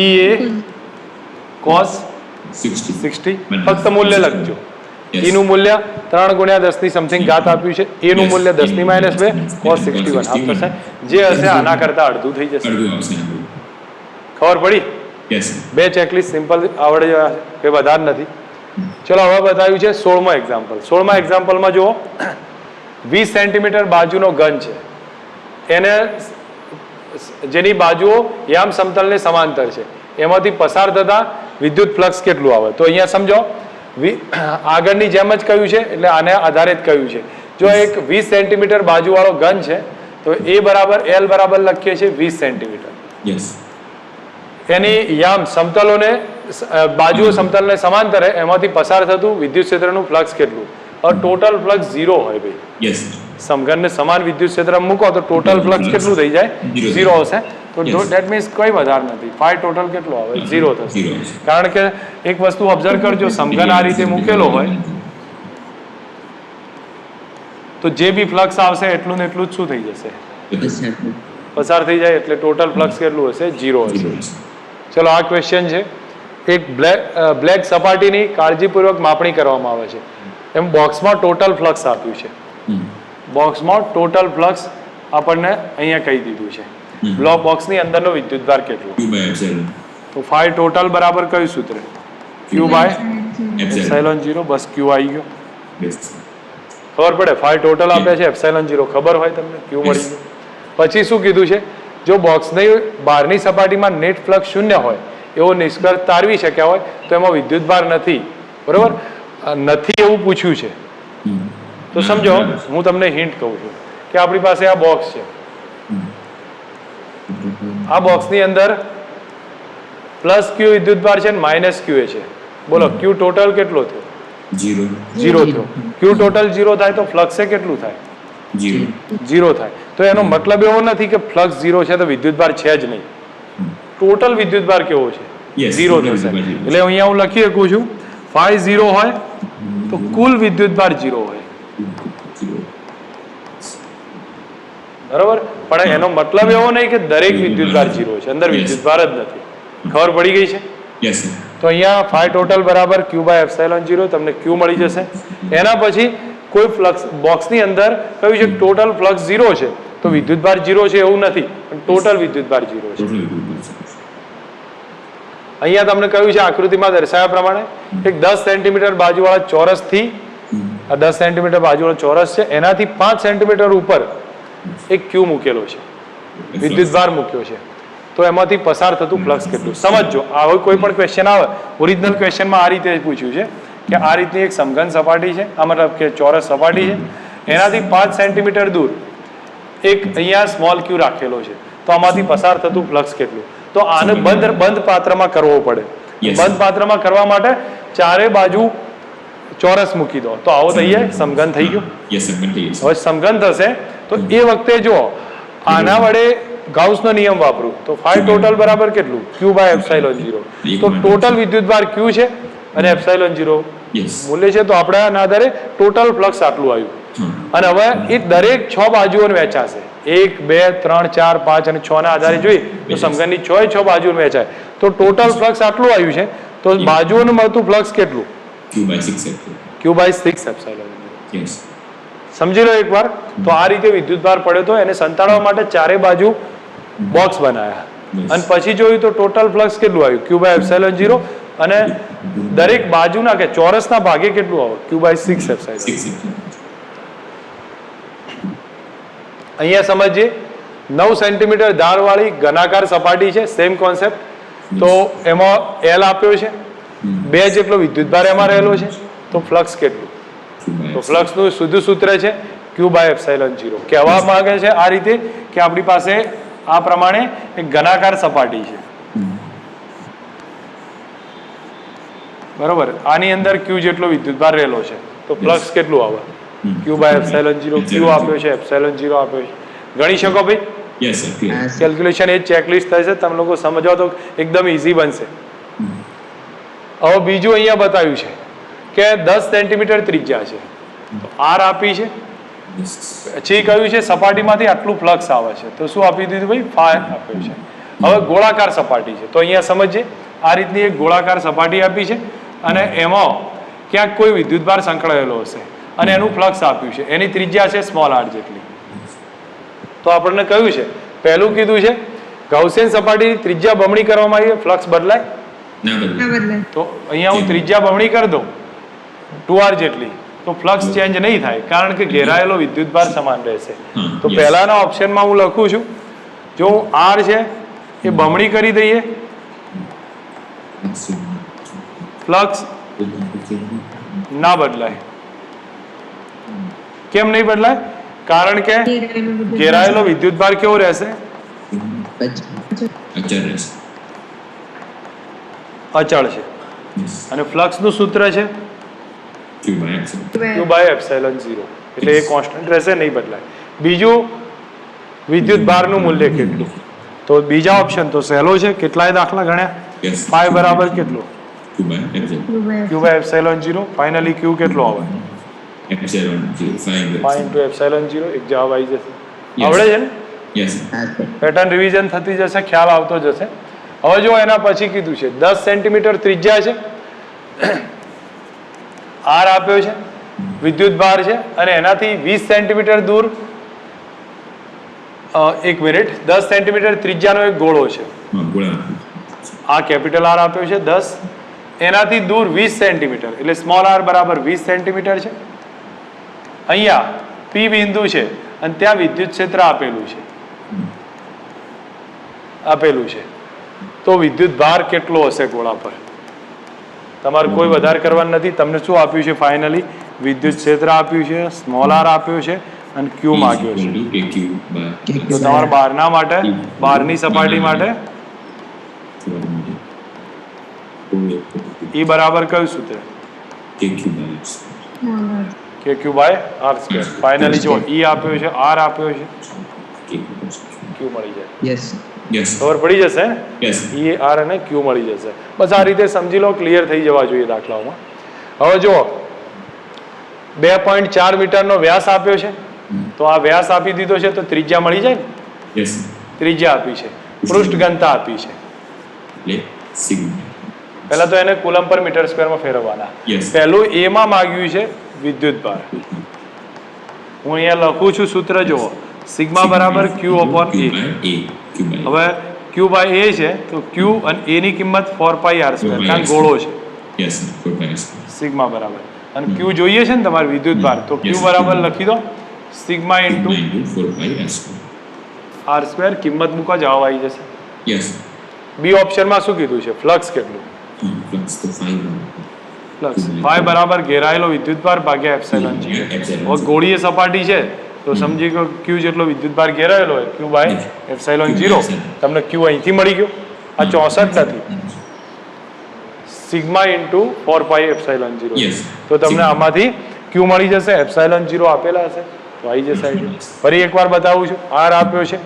EA cos 60. ફક્ત મૂલ્ય લખજો. E નું મૂલ્ય 3 × 10 ની સમથિંગ ઘાત આપ્યું છે. A નું મૂલ્ય 10 ની -2 cos 61 હાફ થશે. જે હશે આના કરતા અડધું થઈ જશે. ખબર પડી? બે ચેકલિસ્ટ સિમ્પલ આવડે છે, કંઈ વધારે નથી. ચલો હવે બતાવ્યું છે 16મો એક્ઝામ્પલ. 16મા એક્ઝામ્પલમાં જુઓ 20 સેન્ટીમીટર બાજુનો ઘન છે, એને જેની બાજુઓ યામ સમતલને સમાંતર છે, એમાંથી પસાર થતા વિદ્યુત ફ્લક્સ કેટલું આવે? તો અહીંયા સમજો આગળની જેમ જ કહ્યું છે એટલે આને આધારે જ કહ્યું છે. જો એક 20 સેન્ટીમીટર બાજુવાળો ઘન છે તો A બરાબર L બરાબર લખીએ છીએ 20 સેન્ટીમીટર. એની યામ સમતલોને બાજુઓ સમતલને સમાંતરે એમાંથી પસાર થતું વિદ્યુત ક્ષેત્રનું ફ્લક્સ કેટલું? હવે ટોટલ ફ્લક્સ 0 હોય ભાઈ. સમઘનને સમાન વિદ્યુત ક્ષેત્ર મૂકો તો ટોટલ ફ્લક્સ કેટલું થઈ જાય? 0 હશે. તો ધેટ મીન્સ કોઈ વધારે નથી. phi ટોટલ કેટલો આવે? 0 થશે. કારણ કે એક વસ્તુ ઓબ્ઝર્વ કરજો, સમઘન આ રીતે મૂકેલો હોય તો જે બી ફ્લક્સ આવશે એટલું ને એટલું જ શું થઈ જશે? પસાર થઈ જાય. એટલે ટોટલ ફ્લક્સ કેટલું હશે? 0 હશે. ચલો આ ક્વેશ્ચન છે. એક બ્લેક સપાટીની કાળજીપૂર્વક માપણી કરવામાં આવે છે. એમ બોક્સમાં ટોટલ ફ્લક્સ આપ્યું છે. બોક્સમાં ટોટલ ફ્લક્સ આપણને અહીંયા કહી દીધું છે. બોક્સની અંદરનો વિદ્યુતભાર કેટલો. Q by epsilon. તો ફાઈ ટોટલ બરાબર કયું સૂત્ર? Q by epsilon 0. બસ Q આવી ગયો. Yes. ખબર પડે? ફાઈ ટોટલ આપ્યા છે, એપ્સાઇલોન 0 ખબર હોય તમને, Q મળી ગયું. પછી શું કીધું છે? જો બોક્સની બહારની સપાટીમાં નેટ ફ્લક્સ શૂન્ય હોય એવો નિષ્કર્ષ તારવી શક્યા હોય તો એમાં વિદ્યુતભાર નથી. બરોબર? નથી એવું પૂછ્યું છે. તો સમજો, હું તમને હિન્ટ કહું છું કે આપણી પાસે આ બોક્સ છે. આ બોક્સની અંદર પ્લસ Q વિદ્યુતભાર છે અને માઇનસ Q છે. બોલો Q ટોટલ કેટલો થયો? 0. 0 થયો. Q ટોટલ 0 થાય તો ફ્લક્સ કેટલું થાય? 0. 0 થાય. તો એનો મતલબ એવો નથી કે ફ્લક્સ 0 છે તો વિદ્યુતભાર છે જ નહીં. ટોટલ વિદ્યુતભાર કેવો છે? Yes, 0 total થશે. વિદ્યુતભાર 0. એટલે અહીંયા હું લખી શકું છું ફાઈ 0 હોય તો કુલ વિદ્યુતભાર 0 હોય. 0. બરોબર? પણ એનો મતલબ એવો નહીં કે દરેક વિદ્યુતભાર 0 છે. અંદર વિદ્યુતભાર જ નથી. ખબર પડી ગઈ છે? Yes, sir. તો અહીંયા ફાઈ ટોટલ બરાબર Q બાય એપ્સાઇલોન 0. તમને Q મળી જશે. એના પછી કોઈ ફ્લક્સ બોક્સની અંદર કહ્યું છે ટોટલ ફ્લક્સ 0 છે તો વિદ્યુતભાર 0 છે એવું નથી, પણ ટોટલ વિદ્યુતભાર 0 છે. Total વિદ્યુતભાર 0. અહીંયા તમને કહ્યું છે આકૃતિમાં દર્શાવ્યા પ્રમાણે એક 10 સેન્ટીમીટર બાજુવાળા ચોરસથી, આ 10 સેન્ટીમીટર બાજુવાળો ચોરસ છે, એનાથી 5 સેન્ટીમીટર ઉપર એક Q મૂકેલો છે, વિદ્યુતભાર મૂક્યો છે. તો એમાંથી પસાર થતું ફ્લક્સ કેટલું? સમજજો, આવો કોઈ પણ ક્વેશ્ચન આવે, ઓરિજિનલ ક્વેશ્ચનમાં આ રીતે પૂછ્યું છે કે આ રીતની એક સમઘન સપાટી છે, આ મતલબ કે ચોરસ સપાટી છે, એનાથી 5 સેન્ટીમીટર દૂર એક અહીંયા સ્મોલ Q રાખેલો છે, તો આમાંથી પસાર થતું ફ્લક્સ કેટલું? તો આને બંધ પાત્રમાં કરવો પડે. બંધ પાત્રમાં કરવા માટે ચારે બાજુ ચોરસ મૂકી દો તો આવો તૈયાર સમઘન થઈ ગયો. Yes, sir. Continuous. હવે સમઘન થશે તો એ વખતે જો આના વડે ગાઉસનો નિયમ વાપરું તો ફાઈ ટોટલ બરાબર કેટલું? Q by epsilon 0. તો ટોટલ વિદ્યુતભાર Q છે અને એપ્સાઇલોન 0 Yes. મૂલ્ય છે, તો આપણે આના આધારે ટોટલ ફ્લક્સ આટલું આવ્યું. અને હવે એ દરેક 6 બાજુઓને વહેંચાશે. 1 2 3 4 5 અને 6 ના આધારે જોઈએ તો સમઘનની 6 બાજુઓને વહેંચાય તો ટોટલ ફ્લક્સ આટલું આવ્યું છે. તો બાજુઓનું મળતું ફ્લક્સ કેટલું? Q by 6 epsilon. Q by 6 epsilon 0. Yes. સમજી લો એકવાર. તો આ રીતે વિદ્યુતભાર પડ્યો તો એને સંતાડવા માટે ચારે બાજુ બોક્સ બનાવ્યા અને પછી જોયું તો ટોટલ ફ્લક્સ કેટલું આવ્યું? Q by epsilon 0. અને દરેક બાજુના કે ચોરસના ભાગે કેટલું આવે? Q by 6 epsilon. 6 epsilon. અહીંયા સમજીએ 9 સેન્ટીમીટર ધારવાળી ઘનાકાર સપાટી છે, સેમ કોન્સેપ્ટ. તો એમાં L આપ્યો છે, 2 જેટલો વિદ્યુતભાર એમાં રહેલો છે, તો ફ્લક્સ કેટલું? Q by તો ફ્લક્સનું શુદ્ધ સૂત્ર છે Q બાય એપ્સાઇલોન 0. કહેવા માંગે છે આ રીતે કે આપણી પાસે આ પ્રમાણે એક ઘનાકાર સપાટી છે, બરોબર? આની અંદર Q જેટલો વિદ્યુતભાર રહેલો છે તો ફ્લક્સ કેટલું આવે? Q by epsilon 0. Q આપ્યો છે, એપ્સાઇલોન 0 આપ્યો છે. ગણી શકો ભાઈ? Yes, sir. Clear. કેલ્ક્યુલેશન એ ચેકલિસ્ટ થશે, તમે લોકો સમજો તો એકદમ ઈઝી બનશે. હવે બીજું અહીંયા બતાવ્યું છે કે 10 સેન્ટીમીટર ત્રિજ્યા છે, તો R આપી છે, Yes. પછી કહ્યું છે સપાટીમાંથી આટલું ફ્લક્સ આવે છે, તો શું આપી દીધું ભાઈ? ફાઈ આપ્યું છે. હવે ગોળાકાર સપાટી છે, તો અહીંયા સમજીએ આ રીતની એક ગોળાકાર સપાટી આપી છે અને એમાં ક્યાંક કોઈ વિદ્યુતભાર સંકળાયેલો હશે અને એનું ફ્લક્સ આપ્યું છે, એની ત્રિજ્યા છે સ્મોલ r જેટલી. તો આપણને કહ્યું છે, પહેલું કીધું છે ગાઉસિયન સપાટીની ત્રિજ્યા બમણી કરવામાં આવી, ફ્લક્સ બદલાય? ના બદલાય. તો અહીંયા હું ત્રિજ્યા બમણી કરી દઉં 2r જેટલી તો ફ્લક્સ ચેન્જ નહીં થાય, કારણ કે ઘેરાયેલો વિદ્યુતભાર સમાન રહેશે. તો પહેલાના ઓપ્શનમાં હું લખું છું, જો હું r છે એ બમણી કરી દઈએ, ફ્લક્સ ના બદલાય. કેમ નહીં બદલાય? કારણ કે ઘેરાયેલો વિદ્યુતભાર કેવો રહેશે? અચળ રહેશે. અચળ છે. Yes. અને ફ્લક્સનું સૂત્ર છે Q by epsilon. Q by epsilon 0. એટલે એ કોન્સ્ટન્ટ રહેશે, નહીં બદલાય. બીજું વિદ્યુતભારનું મૂલ્ય કેટલું? તો બીજા ઓપ્શન તો સહેલો છે, કેટલાય દાખલા ગણ્યા. Yes. ફાઈ બરાબર કેટલું? Q by epsilon. Q by epsilon 0. Finally Q કેટલો આવે? Epsilon 0. Phi into epsilon 0. એક જવાબ આવી જશે. Yes. આવડે છે ને? Yes. પેટર્ન રિવિઝન થતી જશે, ખ્યાલ આવતો જશે. હવે જો એના પછી કીધું છે 10 સેન્ટીમીટર ત્રિજ્યા છે, આર આપ્યો છે, વિદ્યુત ભાર છે, અને એનાથી 20 સેન્ટીમીટર દૂર એક મિનિટ 10 સેન્ટીમીટર ત્રિજ્યાનો એક ગોળો છે. આ કેપિટલ આર આપ્યો છે 10, એનાથી દૂર 20 સેન્ટીમીટર એટલે સ્મોલ આર બરાબર 20 સેન્ટીમીટર છે. અહીંયા પી બિંદુ છે અને ત્યાં વિદ્યુત ક્ષેત્ર આપેલું છે. તો વિદ્યુત ભાર કેટલો હશે ગોળા પર? તમારે કોઈ વધારે કરવાનું નથી. તમને શું આપ્યું છે ફાઇનલી? વિદ્યુત ક્ષેત્ર આપ્યું છે, સ્મોલ આર આપ્યો છે અને ક્યુ માંગ્યો છે. તો તમારે બહારના માટે, બહારની સપાટી માટે E બરાબર કયું સૂત્ર? KQ by R square. Finally જો E આપ્યો છે, R આપ્યો છે, Q મળી જાય. ખબર પડી જશે ને? E, R અને Q મળી જશે. બસ આ રીતે સમજી લો, ક્લિયર થઈ જવા જોઈએ દાખલાઓમાં. હવે જો 2.4 મીટરનો વ્યાસ આપ્યો છે, તો આ વ્યાસ આપી દીધો છે તો ત્રિજ્યા મળી જાય ને? ત્રિજ્યા આપી છે, પૃષ્ઠ ઘનતા આપી છે. પહેલા તો એને કુલમ પર મીટર સ્ક્વેરમાં ફેરવવાના. પહેલું એ માં માંગ્યું છે વિદ્યુત ભાર. હું અહીંયા લખું છું સૂત્ર જુઓ, સિગ્મા બરાબર Q upon A. હવે Q બાય A છે તો Q અને A ની કિંમત 4πr², કારણ ગોળો છે. સિગ્મા બરાબર, અને Q જોઈએ છે ને તમારે વિદ્યુત ભાર, તો Q બરાબર લખી દો સિગ્મા ઇન્ટુ r². કિંમત મૂકો, જવાબ આવી જશે. બી ઓપ્શનમાં શું કીધું છે? ફ્લક્સ કેટલું? ફ્લક્સ ફાઈ બરાબર ઘેરાયેલો વિદ્યુત ભાર ભાગ્યા એપ્સિલોન g. હવે ગોળીય સપાટી છે તો સમજી ગયો Q જેટલો વિદ્યુત ભાર ઘેરાયેલો હોય, Q બાય એપ્સિલોન 0. તમને Q અહીંથી મળી ગયો, આ 64 નથી. Sigma into 4π epsilon 0. તો તમને આમાંથી Q મળી જશે, એપ્સિલોન 0 આપેલા હશે તો આવી જશે. ફરી એકવાર બતાવું છું, R આપ્યો છે,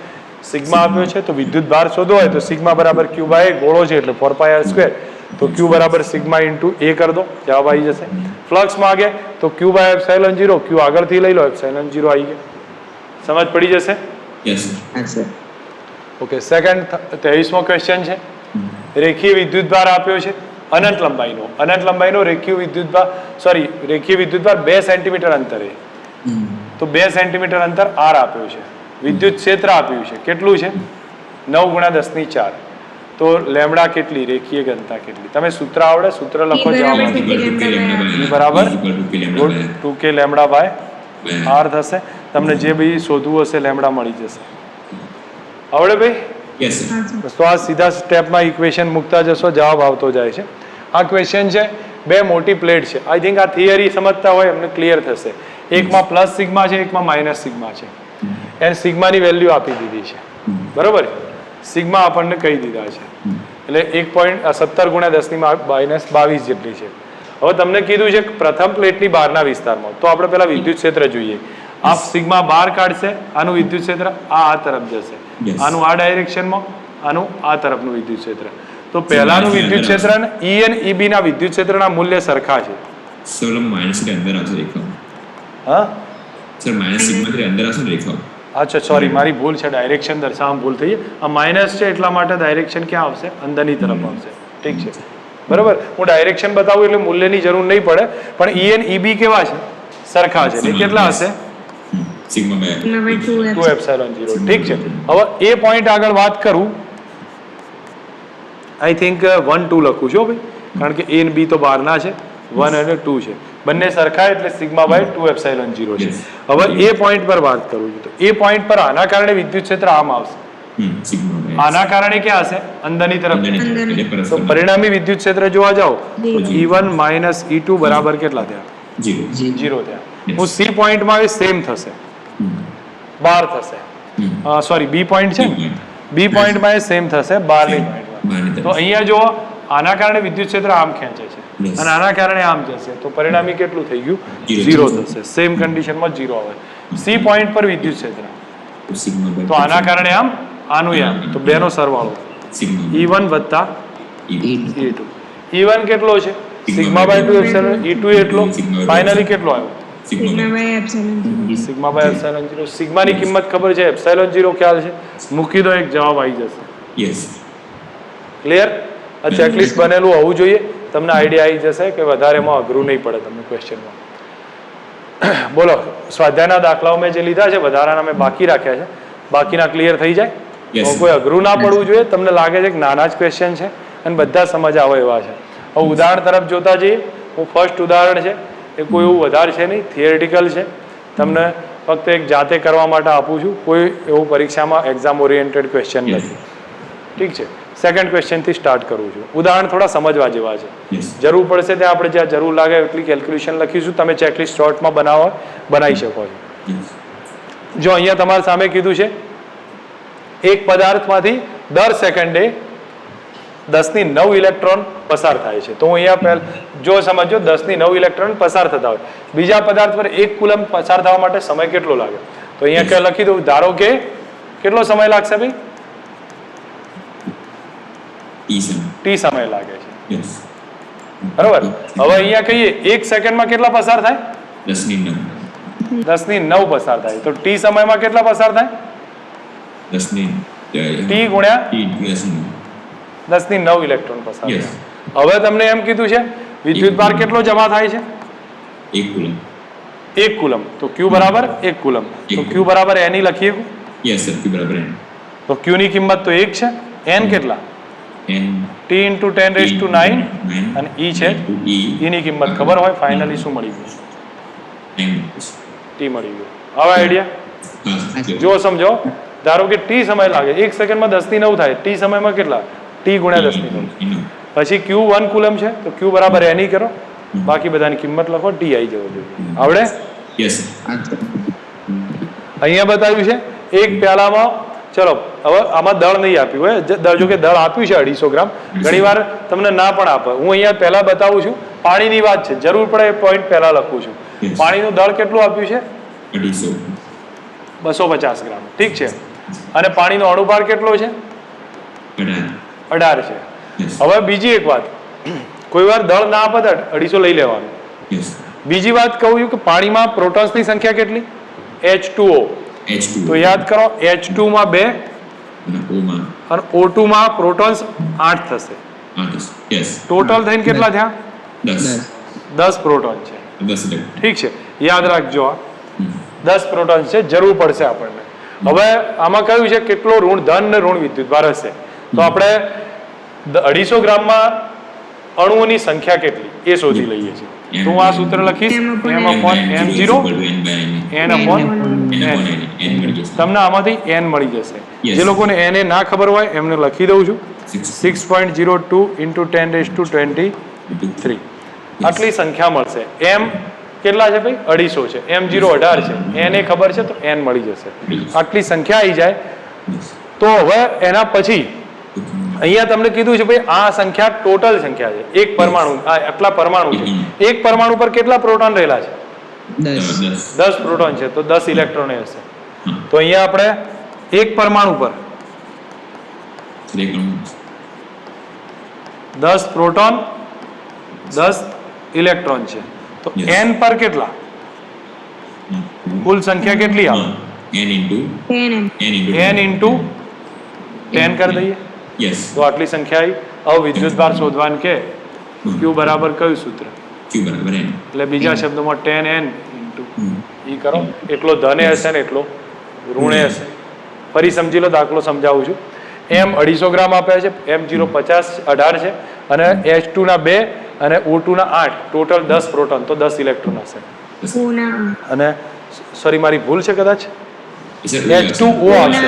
સિગ્મા આપ્યો છે, તો વિદ્યુત ભાર શોધવો હોય તો સિગ્મા બરાબર Q બાય ગોળો છે એટલે 4πr², તો Q બરાબર સિગ્મા ઇન્ટુ A કરી દો, જવાબ આવી જશે. ફ્લક્સ માંગે તો Q બાય એપ્સિલોન 0, Q આગળથી લઈ લો, એપ્સિલોન 0 આવી ગયો. સમજ પડી જશે? ઓકે. સેકન્ડ 23મો ક્વેશ્ચન છે. રેખીય વિદ્યુત ભાર આપ્યો છે અનંત લંબાઈનો રેખીય વિદ્યુત ભાર, રેખીય વિદ્યુત ભાર 2 સેન્ટીમીટર અંતરે. તો 2 સેન્ટીમીટર અંતર R આપ્યો છે. વિદ્યુત ક્ષેત્ર આપ્યું છે, કેટલું છે? 9 × 10⁴. તો લેમડા કેટલી? રેખીય ઘનતા કેટલી? તમે સૂત્ર આવડે? સૂત્ર લખો, જવાબ બરાબર 2k લેમડા બાય R થશે. તમને જે બી શોધવું હશે લેમડા મળી જશે. આવડે ભાઈ? તો આ સીધા સ્ટેપમાં ઇક્વેશન મૂકતા જશો, જવાબ આવતો જાય છે. આ ક્વેશ્ચન છે, 2 મોટી પ્લેટ છે. આઈ થિંક આ થિયરી સમજતા હોય એમને ક્લિયર થશે. એકમાં પ્લસ સિગ્મા છે, એકમાં માઇનસ સિગ્મા છે. એને સિગ્માની વેલ્યુ આપી દીધી છે, બરોબર? સિગ્મા આપણને કહી દીધા છે એટલે 1.17 × 10⁻22 જેટલી છે. હવે તમને કીધું છે પ્રથમ પ્લેટની બહારના વિસ્તારમાં, તો આપણે પહેલા વિદ્યુત ક્ષેત્ર જોઈએ. આ સિગ્મા બહાર કાઢશે, આનું વિદ્યુત ક્ષેત્ર આ તરફ જશે, આનું આ ડાયરેક્શનમાં, આનું આ તરફનું વિદ્યુત ક્ષેત્ર. તો પહેલાનું વિદ્યુત ક્ષેત્ર અને E અને EB ના વિદ્યુત ક્ષેત્રના મૂલ્ય સરખા છે. સર માઈનસ કે અંદર આવશે રેખા. હા સર માઈનસ સિગ્મા કે અંદર આવશે રેખા. અચ્છા, સોરી, મારી ભૂલ છે, ડાયરેક્શન દર્શાવવામાં ભૂલ થઈ. આ માઇનસ છે એટલા માટે ડાયરેક્શન ક્યાં આવશે? અંદરની તરફ આવશે. ઠીક છે, બરોબર. હું ડાયરેક્શન બતાવું એટલે મૂલ્યની જરૂર નહીં પડે, પણ E અને EB કેવા છે? સરખા છે. એટલે કેટલા હશે? Sigma by 2 epsilon 0. ઠીક છે. હવે એ પોઈન્ટ આગળ વાત કરું, આઈ થિંક 1 2 લખું છું ભાઈ, કારણ કે A અને B તો બહારના છે, 1 અને 2 છે, બંને સરખા એટલે સિગ્મા બાય 2 એપ્સિલોન 0 છે. હવે એ પોઈન્ટ પર વાત કરું છું, તો એ પોઈન્ટ પર આના કારણે વિદ્યુત ક્ષેત્ર આમ આવશે, આના કારણે ક્યાં હશે? અંદરની તરફ. તો પરિણામી વિદ્યુત ક્ષેત્ર જોવા જાઓ તો E1 માઇનસ E2 બરાબર કેટલા થયા? 0 થયા. હું C પોઈન્ટમાં સેમ થશે, 12 થશે. સોરી, બી પોઈન્ટ છે ને, બી પોઈન્ટમાં એ સેમ થશે 12ની પોઈન્ટમાં. તો અહીંયા જો આના કારણે વિદ્યુત ક્ષેત્ર આમ ખેંચે છે અને આના કારણે આમ જશે, તો પરિણામી કેટલું થઈ ગયું? 0 થશે. સેમ કન્ડિશનમાં 0 આવે. સી પોઈન્ટ પર વિદ્યુત ક્ષેત્ર, તો આના કારણે આમ, આનું આમ, તો બેનો સરવાળો E1 વત્તા E2. E1 કેટલો છે? Sigma by 2 epsilon. E2 એટલો. ફાઇનલી કેટલો આવ્યો? Sigma by epsilon 0. સિગ્માની કિંમત ખબર છે, એપ્સિલોન 0 ખ્યાલ છે, મૂકી દો, એક જવાબ આવી જશે. ક્લિયર? આ ચેકલિસ્ટ બનેલું હોવું જોઈએ, તમને આઈડિયા આવી જશે કે વધારેમાં અઘરું નહીં પડે તમને ક્વેશ્ચનમાં. બોલો, સ્વાધ્યાયના દાખલાઓ મેં જે લીધા છે વધારાના મેં બાકી રાખ્યા છે, બાકીના ક્લિયર થઈ જાય? Yes. કોઈ અઘરું ના પડવું જોઈએ. તમને લાગે છે કે નાના જ ક્વેશ્ચન છે અને બધા સમજ આવે એવા છે. હવે ઉદાહરણ તરફ જોતા જઈએ. હું ફર્સ્ટ ઉદાહરણ છે એ કોઈ એવું વધારે છે નહીં, થિયરિટિકલ છે. તમને ફક્ત એક જાતે કરવા માટે આપું છું, કોઈ એવું પરીક્ષામાં એક્ઝામ ઓરિએન્ટેડ ક્વેશ્ચન નથી. ઠીક છે? સેકન્ડ ક્વેશ્ચનથી સ્ટાર્ટ કરું છું. ઉદાહરણ થોડા સમજવા જેવા છે. જરૂર પડશે ત્યાં આપણે જ્યાં જરૂર લાગે એટલી કેલ્ક્યુલેશન લખીશું. તમે ચેકલિસ્ટ શોર્ટમાં બનાવી શકો છો. જો અહીંયા તમારી સામે કીધું છે એક પદાર્થમાંથી દર સેકન્ડે 10⁹ ઇલેક્ટ્રોન પસાર થાય છે. તો હું અહીંયા પહેલા જો સમજો 10⁹ ઇલેક્ટ્રોન પસાર થતા હોય, બીજા પદાર્થ પર 1 કુલમ પસાર થવા માટે સમય કેટલો લાગે? તો અહીંયા કે લખી દઉં, ધારો કે કેટલો સમય લાગશે ભાઈ? ટી સમય લાગે છે. બરાબર. હવે અહીંયા કહીએ 1 સેકન્ડમાં કેટલા પસાર થાય? 10⁹ પસાર થાય. તો ટી સમયમાં કેટલા પસાર થાય? ટી ગુણ્યા 10⁹ ઇલેક્ટ્રોન પસાર થાય. હવે તમને એમ કીધું છે વિદ્યુતભાર કેટલો જમા થાય છે? 1 કુલમ. 1 કુલમ. તો Q બરાબર 1 કુલમ. તો Q બરાબર N લખીએ. યસ સર, Q બરાબર N. તો Q ની કિંમત તો 1 છે. N કેટલા? N T × 10⁹ અને E છે. E ની કિંમત ખબર હોય ફાઇનલી શું મળી ગયું? T મળી ગયું. હવે આઈડિયા જો સમજો. ધારો કે T સમય લાગે, 1 સેકન્ડમાં 10⁹ થાય. T સમયમાં કેટલા? T ગુણ્યા 10⁹. પછી Q 1 કુલમ છે તો Q બરાબર N કરો. બાકી બધાની કિંમત લખો, T આવી જવો જોઈએ. આવડે? યસ. અહીંયા બતાવ્યું છે એક પ્યાલામાં. ચલો હવે આમાં દળ નહીં આપ્યું હોય, જો કે દળ આપ્યું છે 250 ગ્રામ. ઘણી વાર તમને ના પણ આપે. હું અહીંયા પહેલા બતાવું છું, પાણીની વાત છે, જરૂર પડે એ પોઈન્ટ પહેલા લખું છું. પાણીનું દળ કેટલું આપ્યું છે? 250 ગ્રામ. ઠીક છે. અને પાણીનો અણુભાર કેટલો છે? 18 છે. હવે બીજી એક વાત, કોઈ વાર દળ ના આપે તો 250 લઈ લેવાનું. બીજી વાત કહું છું કે પાણીમાં પ્રોટોન્સની સંખ્યા કેટલી? H2O. તો યાદ કરો, H2 માં 2 અને O2 માં પ્રોટોન્સ 8 થશે. ટોટલ થઈને કેટલા થયા? 10 પ્રોટોન છે. ઠીક છે, યાદ રાખજો. 10 પ્રોટોન છે, જરૂર પડશે આપણને. હવે આમાં કહ્યું છે કેટલો ઋણ ધન ને ઋણ વિદ્યુતભાર હશે. તો આપણે 250 ગ્રામમાં અણુઓની સંખ્યા કેટલી એ શોધી લઈએ છીએ. તો હું આ સૂત્ર લખીશ, M/M0 N/N. તમને આમાંથી N મળી જશે. જે લોકોને N એ ના ખબર હોય એમને લખી દઉં છું, 6.02 × 10⁻23. આટલી સંખ્યા મળશે. M કેટલા છે ભાઈ? 250 છે. M0 18 છે. N એ ખબર છે તો N મળી જશે. આટલી સંખ્યા આવી જાય તો હવે એના પછી અહીંયા તમને કીધું છે ભાઈ આ સંખ્યા ટોટલ સંખ્યા છે. એક પરમાણુ, આટલા પરમાણુ છે. એક પરમાણુ પર કેટલા પ્રોટોન રહેલા છે? 10 પ્રોટોન છે તો 10 ઇલેક્ટ્રોન હશે. તો અહીંયા આપણે એક પરમાણુ પર 10 પ્રોટોન 10 ઇલેક્ટ્રોન છે. તો N પર કેટલા? કુલ સંખ્યા કેટલી આવે? N × 10 કરી દઈએ. તો આટલી સંખ્યા આવી. હવે વિદ્યુતભાર શોધવાનું કે Q બરાબર કયું સૂત્ર? Q બરાબર N. એટલે બીજા શબ્દોમાં 10N × E કરો. એટલો ધને હશે ને એટલો ઋણે હશે. ફરી સમજી લો, દાખલો સમજાવું છું. M 250 ગ્રામ આપ્યા છે, M0 18 છે અને H2 ના 2 અને O2 ના 8, ટોટલ 10 પ્રોટોન તો 10 ઇલેક્ટ્રોન હશે. અને સોરી મારી ભૂલ છે કદાચ, H2O આવશે,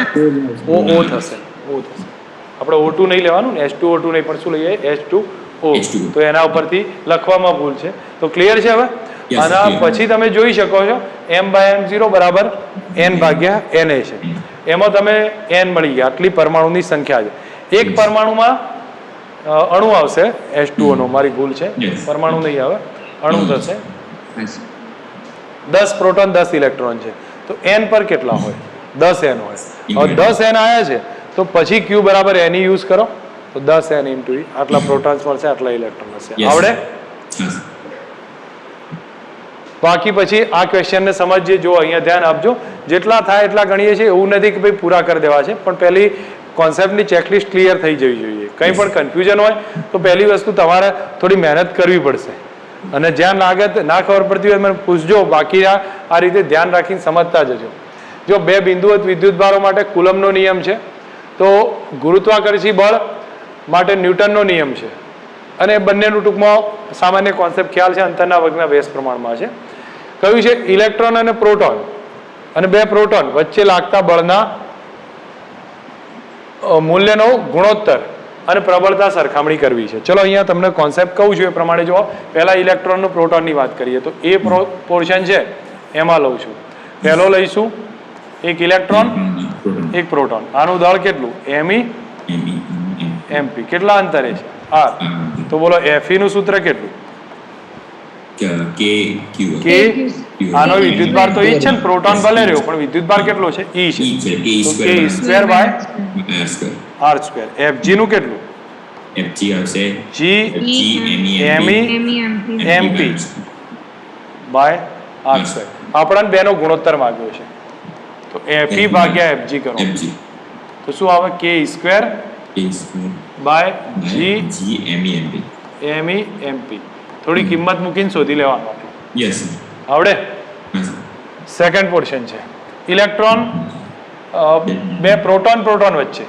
O થશે. આપણે O2 નહીં લેવાનું ને, H2O2 નહીં પણ શું લઈએ? H2O. તો એના ઉપરથી લખવામાં ભૂલ છે. તો ક્લિયર છે હવે? આના પછી તમે જોઈ શકો છો M/M0 બરાબર N/Na છે. એમાં તમે N મળી ગયા. આટલી પરમાણુની સંખ્યા છે. એક પરમાણુમાં અણુ આવશે H2O નો, મારી ભૂલ છે, પરમાણુ નહીં આવે, અણુ થશે. 10 પ્રોટોન 10 ઇલેક્ટ્રોન છે. તો N પર કેટલા હોય? 10 N હોય. હવે 10 N આયા છે તો પછી Q બરાબર Ne યુઝ કરો તો 10 N × E. આટલા પ્રોટોન્સ મળશે, આટલા ઇલેક્ટ્રોન હશે. આવડે? બાકી પછી આ ક્વેશ્ચનને સમજીએ. જો અહીંયા ધ્યાન આપજો, જેટલા થાય એટલા ગણીએ છીએ. એવું નથી કે ભાઈ પૂરા કરી દેવા છે, પણ પહેલી કોન્સેપ્ટની ચેકલિસ્ટ ક્લિયર થઈ જવી જોઈએ. કંઈ પણ કન્ફ્યુઝન હોય તો પહેલી વસ્તુ તમારે થોડી મહેનત કરવી પડશે, અને જ્યાં ના ખબર પડતી હોય મને પૂછજો, બાકી આ રીતે ધ્યાન રાખીને સમજતા જજો. જો બે બિંદુવત વિદ્યુતભારો માટે કુલમનો નિયમ છે, તો ગુરુત્વાકર્ષી બળ માટે ન્યૂટનનો નિયમ છે, અને બંનેનું ટૂંકમાં સામાન્ય કોન્સેપ્ટ ખ્યાલ છે, અંતરના વર્ગના વ્યસ્ત પ્રમાણમાં છે. કયું છે? ઇલેક્ટ્રોન અને પ્રોટોન, અને બે પ્રોટોન વચ્ચે લાગતા બળના મૂલ્યનો ગુણોત્તર અને પ્રબળતા સરખામણી કરવી છે. ચલો અહીંયા તમને કોન્સેપ્ટ કહું છું એ પ્રમાણે જો પહેલા ઇલેક્ટ્રોન નું પ્રોટોનની વાત કરીએ તો એ પોર્શન છે એમાં લઉં છું. પહેલો લઈશું એક ઇલેક્ટ્રોન એક પ્રોટોન. આનું દળ કેટલું? M E MP. કેટલા અંતરે છે? આર. તો બોલો એફઈ નું સૂત્ર કેટલું? કે આનો વિદ્યુતભાર તો ઈ છે ને, પ્રોટોન ભલે રહ્યો પણ વિદ્યુતભાર કેટલો છે? ઈ છે. તો k square by R square. FG નું કેટલું? FG આવશે G M E m p by R square. આપણને બેનો ગુણોત્તર માંગ્યો છે, તો એફઈ ભાગ્યા એફજી કરો તો શું આવે? K square by G M E MP. થોડી કિંમત મૂકીને શોધી લેવાનું. યસ આવડે? સેકન્ડ પોર્શન છે ઇલેક્ટ્રોન બે પ્રોટોન વચ્ચે.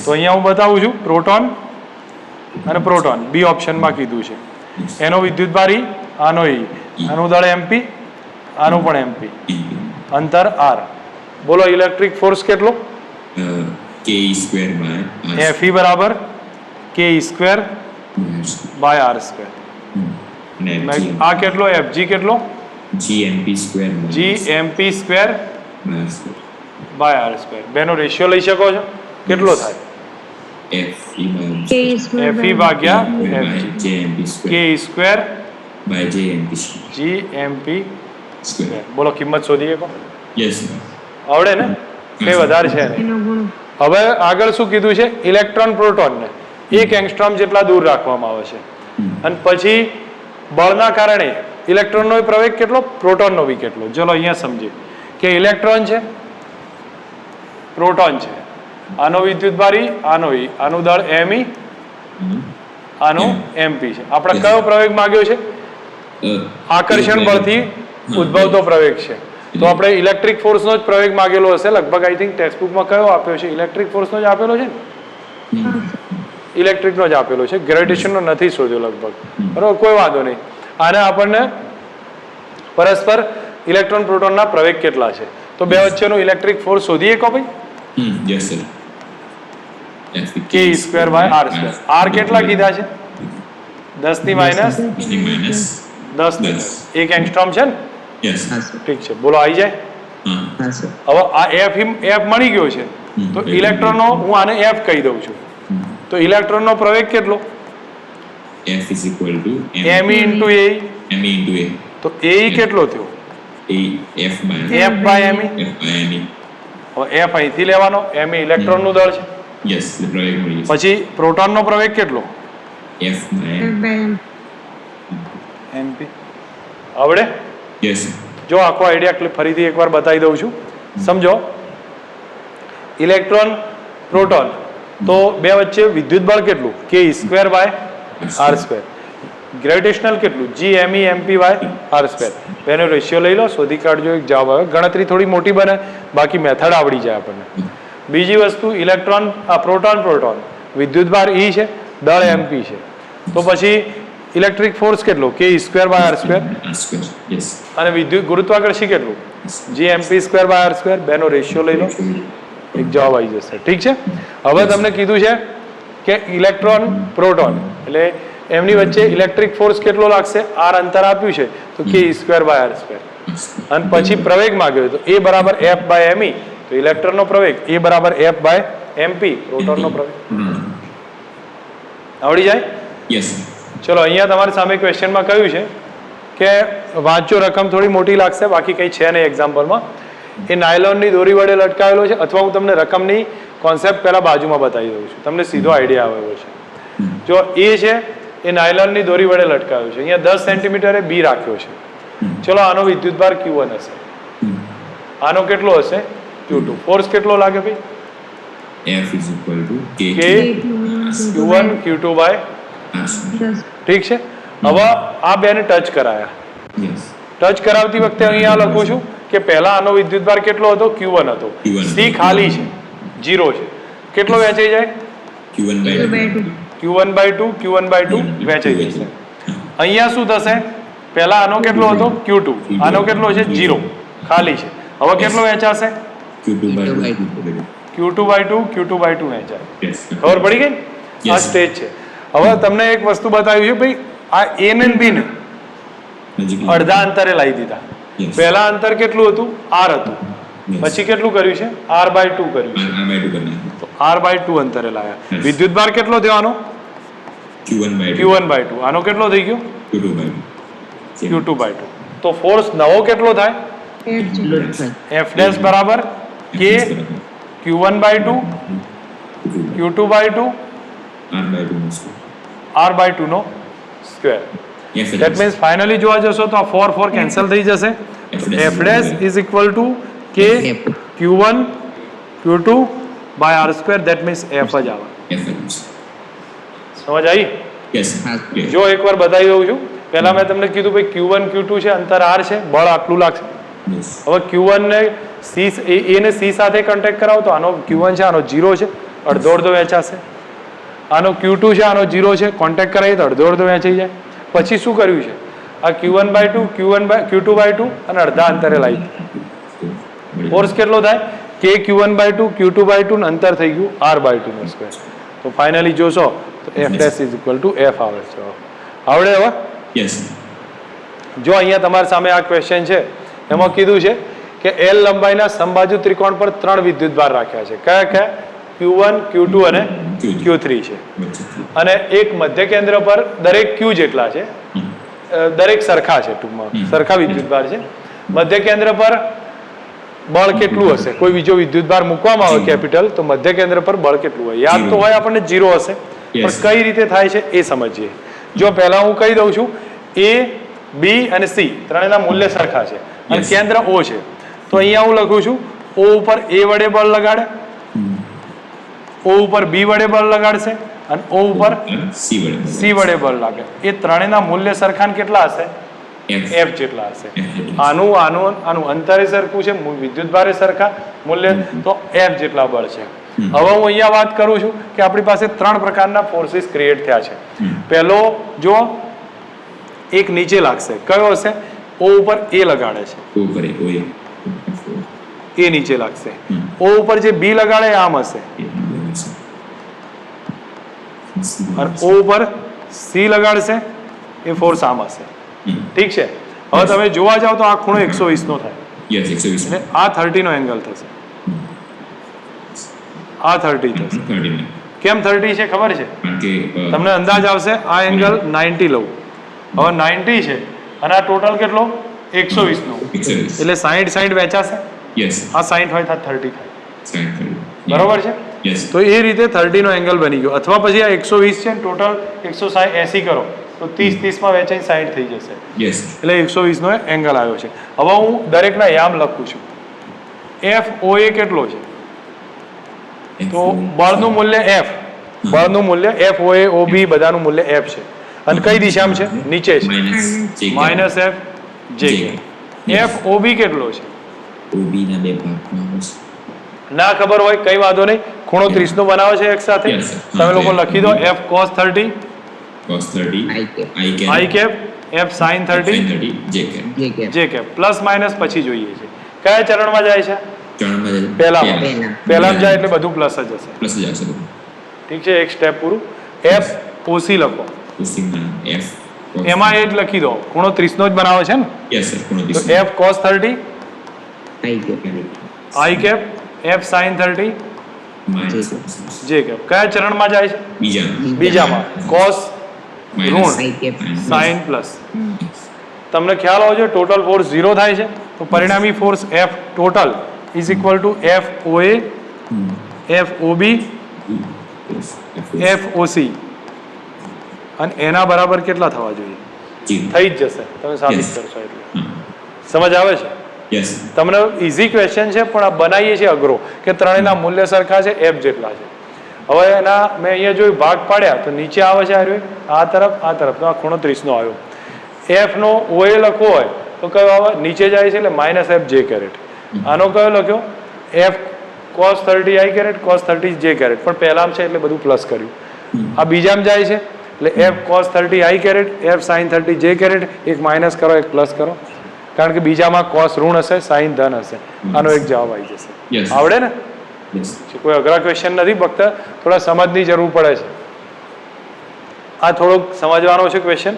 તો અહીંયા હું બતાવું છું પ્રોટોન અને પ્રોટોન બી ઓપ્શનમાં કીધું છે. એનો વિદ્યુતભાર ઈ, આનો ઈ, આનું દળ એમપી, આનું પણ એમપી, અંતર આર. બોલો ઇલેક્ટ્રિક ફોર્સ કેટલો? કે સ્ક્વેર બાય એફઈ બરાબર કે સ્ક્વેર બાય આર સ્ક્વેર. આ કેટલો? એફજી કેટલો? GMP square by R square. બેનો રેશિયો લઈ શકો છો? કેટલો થાય? એફઈ ભાગ્યા એફજી કે સ્ક્વેર બાય જીએમપી સ્ક્વેર. બોલો કિંમત શોધી શકો? યસ. આવડે ને? કઈ વધારે છે ને? હવે આગળ શું કીધું છે? ઇલેક્ટ્રોન પ્રોટોન ને 1 એંગસ્ટ્રોમ જેટલા દૂર રાખવામાં આવે છે, અને પછી બળના કારણે ઇલેક્ટ્રોનનો પ્રવેગ કેટલો, પ્રોટોનનો બી કેટલો. ચલો અહીંયા સમજીએ કે ઇલેક્ટ્રોન છે, પ્રોટોન છે, આનો વિદ્યુતભાર ઈ, આનો ઈ, આનું દળ એમઈ, આનો એમપી છે. આપણે કયો પ્રવેગ માંગ્યો છે? આકર્ષણ બળથી ઉદ્ભવતો પ્રવેગ છે. તો આપણે ઇલેક્ટ્રિક ફોર્સનો જ પ્રવેગ માંગેલો હશે લગભગ. આઈ થિંક ટેક્સ્ટબુકમાં કયો આપ્યો છે? ઇલેક્ટ્રિક ફોર્સનો જ આપેલો છે ને? ઇલેક્ટ્રિકનો જ આપેલો છે, ગ્રેવિટેશનનો નથી શોધ્યો લગભગ. બરોબર, કોઈ વાંધો નહીં. આને આપણને પરસ્પર ઇલેક્ટ્રોન પ્રોટોનના પ્રવેગ કેટલા છે, તો બે વચ્ચેનો ઇલેક્ટ્રિક ફોર્સ શોધીએ કો ભાઈ? Yes sir. K square by R square. R કેટલા કીધા છે? 10 ની માઇનસ 10. 1 એંગસ્ટ્રોમ છે ને? યસ. ઠીક છે, બોલો આવી જાય. હવે આ એફ મળી ગયો છે, તો ઇલેક્ટ્રોનનો હું આને એફ કહી દઉં છું. તો ઇલેક્ટ્રોનનો પ્રવેગ કેટલો? F is equal to me into a. તો a કેટલો થયો? F by me. F by me. હવે F અહીંથી લેવાનો. me ઇલેક્ટ્રોનનું દળ છે. યસ, the પ્રવેગ મળી. પછી પ્રોટોનનો પ્રવેગ કેટલો? F by mp. આવડે? યસ. જો આખો આઈડિયા ફરીથી એકવાર બતાવી દઉં છું, સમજો. ઇલેક્ટ્રોન પ્રોટોન, તો બે વચ્ચે વિદ્યુત બળ કેટલું? K square by R square. Gravitational કેટલું? G M E m p by R square. બેનો રેશિયો લઈ લો, શોધી કાઢજો. એક જવાબ આવે. ગણતરી થોડી મોટી બને, બાકી મેથડ આવડી જાય આપણને. બીજી વસ્તુ, ઇલેક્ટ્રોન પ્રોટોન વિદ્યુતભાર ઈ છે, દળ એમપી છે, તો પછી ઇલેક્ટ્રિક ફોર્સ કેટલો? કે સ્ક્વેર બાય આર સ્ક્વેર. અને વિદ્યુત ગુરુત્વાકર્ષી કેટલું? G m p square by R square. બેનો રેશિયો લઈ લો, એક જવાબ આવી જશે. ઠીક છે. હવે તમને કીધું છે કે ઇલેક્ટ્રોન પ્રોટોન એટલે એમની વચ્ચે ઇલેક્ટ્રિક ફોર્સ કેટલો લાગશે? આર અંતર આપ્યું છે, તો k square by R square. અને પછી પ્રવેગ માંગ્યો તો એ બરાબર એફ બાય એમઈ. તો ઇલેક્ટ્રોનનો પ્રવેગ એ બરાબર એફ બાય એમપી, પ્રોટોનનો પ્રવેગ. આવડી જાય? યસ. ચલો અહીંયા તમારી સામે ક્વેશ્ચનમાં કહ્યું છે કે વાંચો, રકમ થોડી મોટી લાગશે, બાકી કંઈ છે નહીં એક્ઝામ્પલમાં. એ નાયલોનની દોરી વડે લટકાવેલો છે, અથવા હું તમને રકમની કોન્સેપ્ટ પહેલા બાજુમાં બતાવી દઉં છું, તમને સીધો આઈડિયા આવેલો છે. જો એ છે એ નાયલોનની દોરી વડે લટકાવ્યો છે. અહીંયા 10 સેન્ટીમીટરે બી રાખ્યો છે. ચલો આનો વિદ્યુતભાર Q1 હશે, આનો કેટલો હશે? Q2. ફોર્સ કેટલો લાગે ભાઈ? F is equal to K K Q1 Q2 by R square. ઠીક છે. હવે આ બેને ટચ કરાયા. Yes. ટચ કરાવતી વખતે અહીંયા લખું છું કે પહેલા આનો વિદ્યુતભાર કેટલો હતો Q1 હતો. Q1 C ખાલી છે 0 છે. કેટલો વેચાઈ જાય? Q1 by 2. Q1 by 2 Q1 by 2 વેચાઈ જશે. અહીંયા શું થશે? પહેલા આનો કેટલો હતો Q2, આનો કેટલો છે 0 ખાલી છે. હવે કેટલો વેચાશે? Q2 by 2. Q2 by 2 Q2 by 2 વેચાય. Yes. ખબર પડી ગઈ? આ Yes. સ્ટેજ છે. હવે તમને એક વસ્તુ બતાવી છે ભાઈ, આ A ને B ને Magically. અડધા અંતરે લાવી દીધા. Yes. પહેલા અંતર કેટલું હતું? R હતું. Yes. પછી કેટલું કર્યું છે? R by 2 કર્યું છે. R by 2 करना है. તો R by 2 અંતરે લાવ્યા. Yes. વિદ્યુતભાર કેટલો થયો આનો? Q1 by 2. Q1 by 2. આનો કેટલો થઈ ગયો? Q2 by 2. Same. Q2 by 2. તો ફોર્સ નવો કેટલો થાય? F dash બરાબર K Q1 by 2 Q2 by 2 R by 2 also. R by 2 નો square. F That means finally જોવા જશો તો આ 4 કેન્સલ થઈ જશે. F dash is equal to K Q1 Q2 by R square. That means F જ આવે. F is. સમજ આવી? Yes. Yes. જો એકવાર બતાવી દઉં છું. પહેલા મેં તમને કીધું ભાઈ Q1 Q2 છે, અંતર R છે, બળ આટલું લાગશે. Yes. હવે Q1 ને C A ને C સાથે કોન્ટેક્ટ કરાવો તો આનો Q1 છે, આનો 0 છે, અડધો અડધો વેચાશે. આનો Q2 છે, આનો 0 છે, કોન્ટેક્ટ કરાવીએ તો અડધો અડધો વેચાઈ જાય. પછી શું કર્યું છે? આ Q1 by 2 Q2 by 2 અને અડધા અંતરે લાવી. ફોર્સ કેટલો થાય? K Q1 by 2 Q2 by 2 ને અંતર થઈ ગયું R by 2 નો સ્ક્વેર. તો ફાઇનલી જોશો તો F dash is equal to F આવે છે. આવડે હવે? Yes. જો અહીંયા તમારી સામે આ ક્વેશ્ચન છે, એમાં કીધું છે કે L લંબાઈના સમબાજુ ત્રિકોણ પર 3 વિદ્યુતભાર રાખ્યા છે. કયા કયા? Q1 Q2 અને Q3 છે. અને એક મધ્ય કેન્દ્ર પર દરેક Q જેટલા છે, દરેક સરખા છે, ટૂંકમાં સરખા વિદ્યુતભાર છે. મધ્ય કેન્દ્ર પર બળ કેટલું હશે? કોઈ બીજો વિદ્યુતભાર મૂકવામાં આવે કેપિટલ તો મધ્ય કેન્દ્ર પર બળ કેટલું હોય? યાદ તો હોય આપણને 0 હશે, પણ કઈ રીતે થાય છે એ સમજીએ. જો પહેલા હું કહી દઉં છું, A B અને C ત્રણેયના મૂલ્ય સરખા છે અને કેન્દ્ર O છે. તો અહીંયા હું લખું છું O ઉપર A વડે બળ લગાડે, O ઉપર B વડે બળ લગાડશે અને O ઉપર C વડે. C વડે બળ લાગે. એ ત્રણેયના મૂલ્ય સરખા કેટલા હશે? F જેટલા હશે. આનું આનું આનું અંતરે સરખું છે, વિદ્યુતભારે સરખા, મૂલ્ય તો F જેટલા બળ છે. હવે હું અહીંયા વાત કરું છું કે આપણી પાસે 3 પ્રકારના ફોર્સિસ ક્રિએટ થયા છે. પહેલો જો એક નીચે લાગશે, કયો હશે? O ઉપર A લગાડે છે, ઉપર ઓએ. એ નીચે લાગશે. O ઉપર જે B લગાડે એ આમ હશે અને O ઉપર C લગાડશે એ ફોર્સ આમ હશે. ઠીક છે? હવે તમે જોવા જાવ તો આ ખૂણો 120 નો થાય. Yes, 120. એટલે આ 30 નો એંગલ થશે, આ 30 થશે. 39. કેમ 30 છે ખબર છે? કારણ કે તમને અંદાજ આવશે. આ એંગલ 90 લઉં, હવે 90 છે અને આ ટોટલ કેટલો? 120 નો, 120. એટલે 60 વેચાશે. Yes. આ 60 હોય તો 30 થાય. 60. બરોબર છે? Yes. તો એ રીતે 30 નો એંગલ બની ગયો. અથવા પછી આ 120 છે, ટોટલ 180 કરો તો 30 માં વેચાઈ 60 થઈ જશે. Yes. એટલે 120 નો એંગલ આવ્યો છે. હવે હું દરેકના યામ લખું છું. F OA કેટલો છે? તો બળનું મૂલ્ય F, બળનું મૂલ્ય F OA OB બધાનું મૂલ્ય F છે. અને કઈ દિશામાં છે? નીચે છે. Minus -F JK. F OB કેટલો છે? OB ના બે ભાગમાં હશે. ના ખબર હોય કઈ વાંધો નહીં, ખૂણો 30 નો બનાવે છે એક સાથે. Yes, sir. તમે લોકો લખી દો F cos 30 cos 30 I cap F sin 30 sin 30 j cap. J cap. ± પછી જોઈએ છે કયા ચરણમાં જાય છે? ચરણમાં પહેલામાં જાય એટલે બધું પ્લસ જ હશે. પ્લસ જ આવશે. ઠીક છે? એક સ્ટેપ પૂરું. F OC લખો, કોસિગ્મા F એમાં એ જ લખી દો, ખૂણો 30 નો જ બનાવે છે ને. યસ સર, ખૂણો તો 30 F cos 30 I cap F sin 30 minus J cap. કયા ચરણમાં જાય છે? બીજામાં. cos ઋણ sin પ્લસ. તમને ખ્યાલ હોવો જોઈએ ટોટલ ફોર્સ 0 થાય છે, તો પરિણામી force F total is equal to F OA F OB F OC અને એના બરાબર કેટલા થવા જોઈએ? થઈ જ જશે. તમે સાબિત કરશો એટલે. સમજ આવે છે? યસ તમને ઇઝી ક્વેશ્ચન છે પણ આ બનાવીએ છીએ અઘરો કે ત્રણેયના મૂલ્ય સરખા છે એફ જેટલા છે. હવે એના મેં અહીંયા જોયું ભાગ પાડ્યા તો નીચે આવે છે આ તરફ તો આ ખૂણો 30 નો આવ્યો. એફ નો ઓએ લખવો હોય તો કયો આવે નીચે જાય છે એટલે માઇનસ એફ જે કેરેટ. આનો કયો લખ્યો F cos 30 i caret cos 30 જે કેરેટ પણ પહેલામાં છે એટલે બધું પ્લસ કર્યું. આ બીજામાં જાય છે એટલે F cos 30 i caret F sin 30 જે કેરેટ એક માઇનસ કરો એક પ્લસ કરો કારણ કે બીજામાં cos ઋણ હશે sin ધન હશે. આનો એક જવાબ આવી જશે. આવડે ને? કોઈ અઘરા ક્વેશ્ચન નથી, ફક્ત થોડા સમજની જરૂર પડે છે. આ થોડોક સમજવાનો છે ક્વેશ્ચન,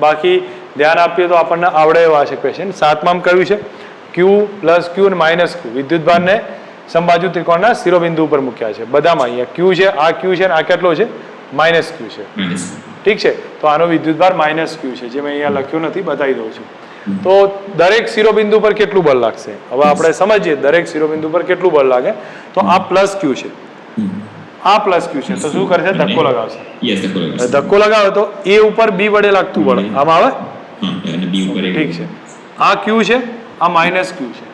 બાકી ધ્યાન આપીએ તો આપણને આવડે એવા છે ક્વેશ્ચન. 7મામાં કહ્યું છે ક્યુ પ્લસ ક્યુ અને માઇનસ ક્યુ વિદ્યુતભારને સમબાજુ ત્રિકોણના શિરોબિંદુ ઉપર મૂક્યા છે. બધામાં અહીંયા ક્યુ છે, આ ક્યુ છે અને આ કેટલો છે માઇનસ ક્યુ છે. ઠીક છે, તો આનો વિદ્યુતભાર માઇનસ ક્યુ છે, જે મેં અહીંયા લખ્યું નથી, બતાવી દઉં છું. તો દરેક શિરોબિંદુ પર કેટલું બળ લાગશે હવે આપણે સમજીએ. દરેક શિરોબિંદુ પર કેટલું બળ લાગે તો આ પ્લસ ક્યુ છે, આ પ્લસ ક્યુ છે, તો શું કરશે ધક્કો લગાવશે. ધક્કો લગાવે તો એ ઉપર બી વડે લાગતું બળ આમાં આવે. ઠીક છે, આ ક્યુ છે, આ માઇનસ ક્યુ છે,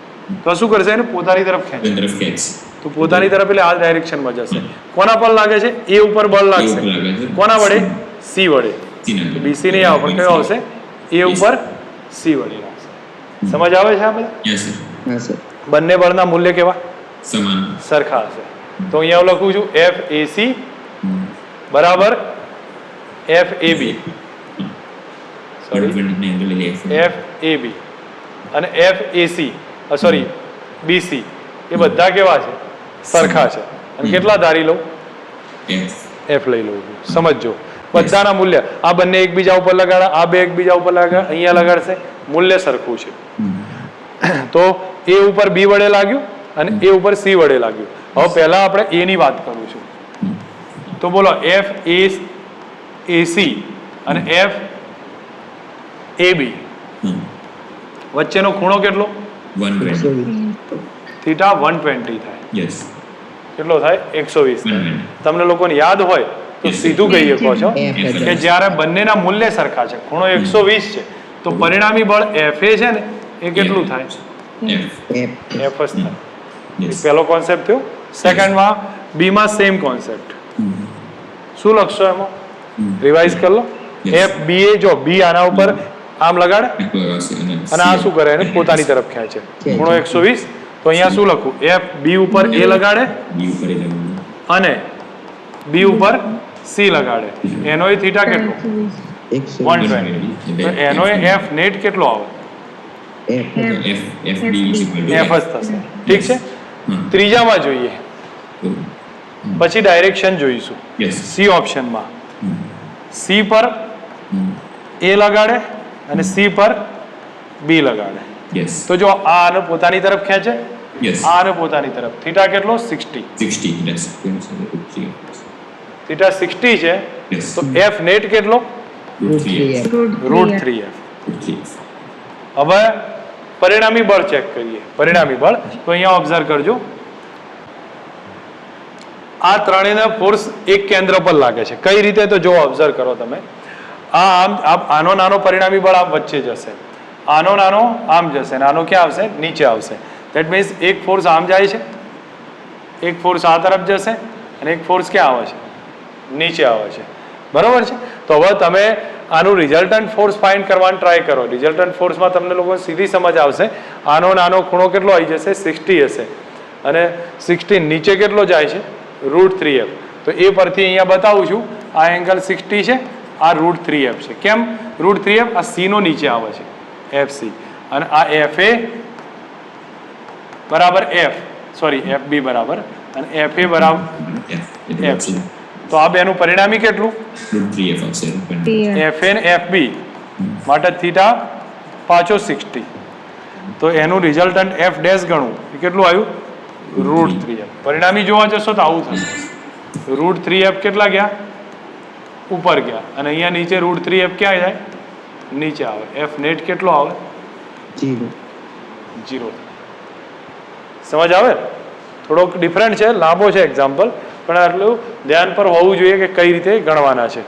તો શું કરશે એને પોતાની તરફ ખેંચશે. તો પોતાની તરફ એટલે આ ડાયરેક્શનમાં જશે. કોના પર લાગે છે એ ઉપર બળ લાગશે. કોના વડે સી વડે. બીસી નહીં આવે પણ કયો આવશે એ ઉપર સી વડે લાગશે. સમજ આવે છે આ બધા? બંને બળના મૂલ્ય કેવા સમાન સરખા હશે. તો અહીંયા હું લખું છું એફ એસી બરાબર એફ એબી એફ એબી અને એફ એસી સોરી બીસી એ બધા કેવા છે સરખા છે. અને કેટલા ધારી લઉં એફ લઈ લઉં છું. સમજજો બધાના મૂલ્ય આ બંને એકબીજા ઉપર લગાડે, આ બે એકબીજા ઉપર લગાડે, અહીંયા લગાડશે, મૂલ્ય સરખું છે. તો એ ઉપર બી વડે લાગ્યું અને એ ઉપર સી વડે લાગ્યું. હવે પહેલા આપણે એ ની વાત કરું છું. તો બોલો એફ એસી અને એફ એબી વચ્ચેનો ખૂણો કેટલો? થીટા 120 થાય. કેટલો થાય? 120. તમને લોકોને યાદ હોય તો સીધું કહી શકો છો કે જ્યારે બંનેના મૂલ્ય સરખા છે, ખૂણો 120 છે, તો પરિણામી બળ એફ એ છે ને એ કેટલું થાય? એફ જ થાય. પહેલો કોન્સેપ્ટ થયો. સેકન્ડમાં બી માં સેમ કોન્સેપ્ટ. શું લખશો એમાં? રિવાઇઝ કરી લો. એફ બી એ જો બી આના ઉપર આમ લગાડે અને આ શું કરે એને પોતાની તરફ ખેંચે. ખૂણો 120. તો અહીંયા શું લખું? એફ બી ઉપર એ લગાડે અને બી ઉપર સી લગાડે. એનો એ થીટા કેટલો? 120. તો એનો એ એફ નેટ કેટલો આવે? એફ જ થશે. ઠીક છે. ત્રીજામાં જોઈએ પછી ડાયરેક્શન જોઈશું. સી ઓપ્શનમાં સી પર એ લગાડે અને સી પર બી લગાડે. તો જો આ આને પોતાની તરફ ખેંચે, આ આને પોતાની તરફ. થીટા કેટલો? 60. થીટા 60 છે તો એફ નેટ કેટલો? √3f. હવે પરિણામી બળ ચેક કરીએ. પરિણામી બળ તો અહીંયા ઓબ્ઝર્વ કરજો. આ ત્રણેયના ફોર્સ એક કેન્દ્ર પર લાગે છે. કઈ રીતે? તો જો ઓબ્ઝર્વ કરો તમે. આનો નાનો પરિણામી બળ આમ વચ્ચે જશે, આનો નાનો આમ જશે અને આનો ક્યાં આવશે? નીચે આવશે. ધેટ મીન્સ એક ફોર્સ આમ જાય છે, એક ફોર્સ આ તરફ જશે અને એક ફોર્સ ક્યાં આવે છે? નીચે આવે છે. બરોબર છે. તો હવે તમે આનું રિઝલ્ટન્ટ ફોર્સ ફાઇન્ડ કરવાનું ટ્રાય કરો. રિઝલ્ટન્ટ ફોર્સમાં તમને લોકો સીધી સમજ આવશે. આનો નાનો ખૂણો કેટલો આવી જશે? 60 હશે અને 60 નીચે કેટલો જાય છે? √3f. તો એ પરથી અહીંયા બતાવું છું. આ એંગલ 60 છે, આ √3f છે. કેમ √3f? આ સી નો નીચે આવે છે FC અને આ FA બરાબર F સોરી FB બરાબર અને FA બરાબર F. તો આ બેનું પરિણામી કેટલું? √3f આવશે. FA ને FB માટે થીટા પાછો 60. તો એનું રિઝલ્ટન્ટ F ડેશ ગણું એ કેટલું આવ્યું? √3f. પરિણામી જોવા જશો તો આવું થશે. √3f કેટલા ગયા? ઉપર ગયા અને અહીંયા નીચે √3f ક્યાં જાય? નીચે આવે. એફ નેટ કેટલો આવે? 0. સમજ આવે? થોડોક ડિફરન્ટ છે, લાંબો છે એક્ઝામ્પલ, પણ આટલું ધ્યાન પર હોવું જોઈએ કે કઈ રીતે ગણવાના છે.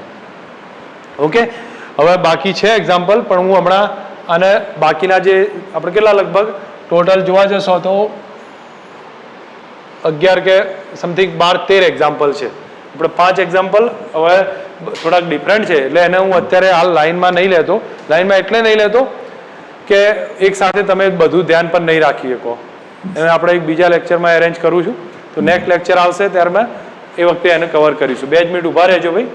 ઓકે. હવે બાકી છે એક્ઝામ્પલ, પણ હું હમણાં અને બાકીના જે આપણે કેટલા લગભગ ટોટલ જોવા જશો તો 11 કે સમથિંગ 12-13 એક્ઝામ્પલ છે. આપણે 5 એક્ઝામ્પલ હવે થોડાક ડિફરન્ટ છે એટલે એને હું અત્યારે હાલ લાઈનમાં નહીં લેતો. લાઈનમાં એટલે નહીં લેતો કે એક સાથે તમે બધું ધ્યાન પર નહીં રાખી શકો. એને આપણે એક બીજા લેક્ચરમાં એરેન્જ કરું છું. તો નેક્સ્ટ લેક્ચર આવશે ત્યારે મેં એ વખતે એને કવર કરીશું. 2 જ મિનિટ ઊભા રહેજો ભાઈ.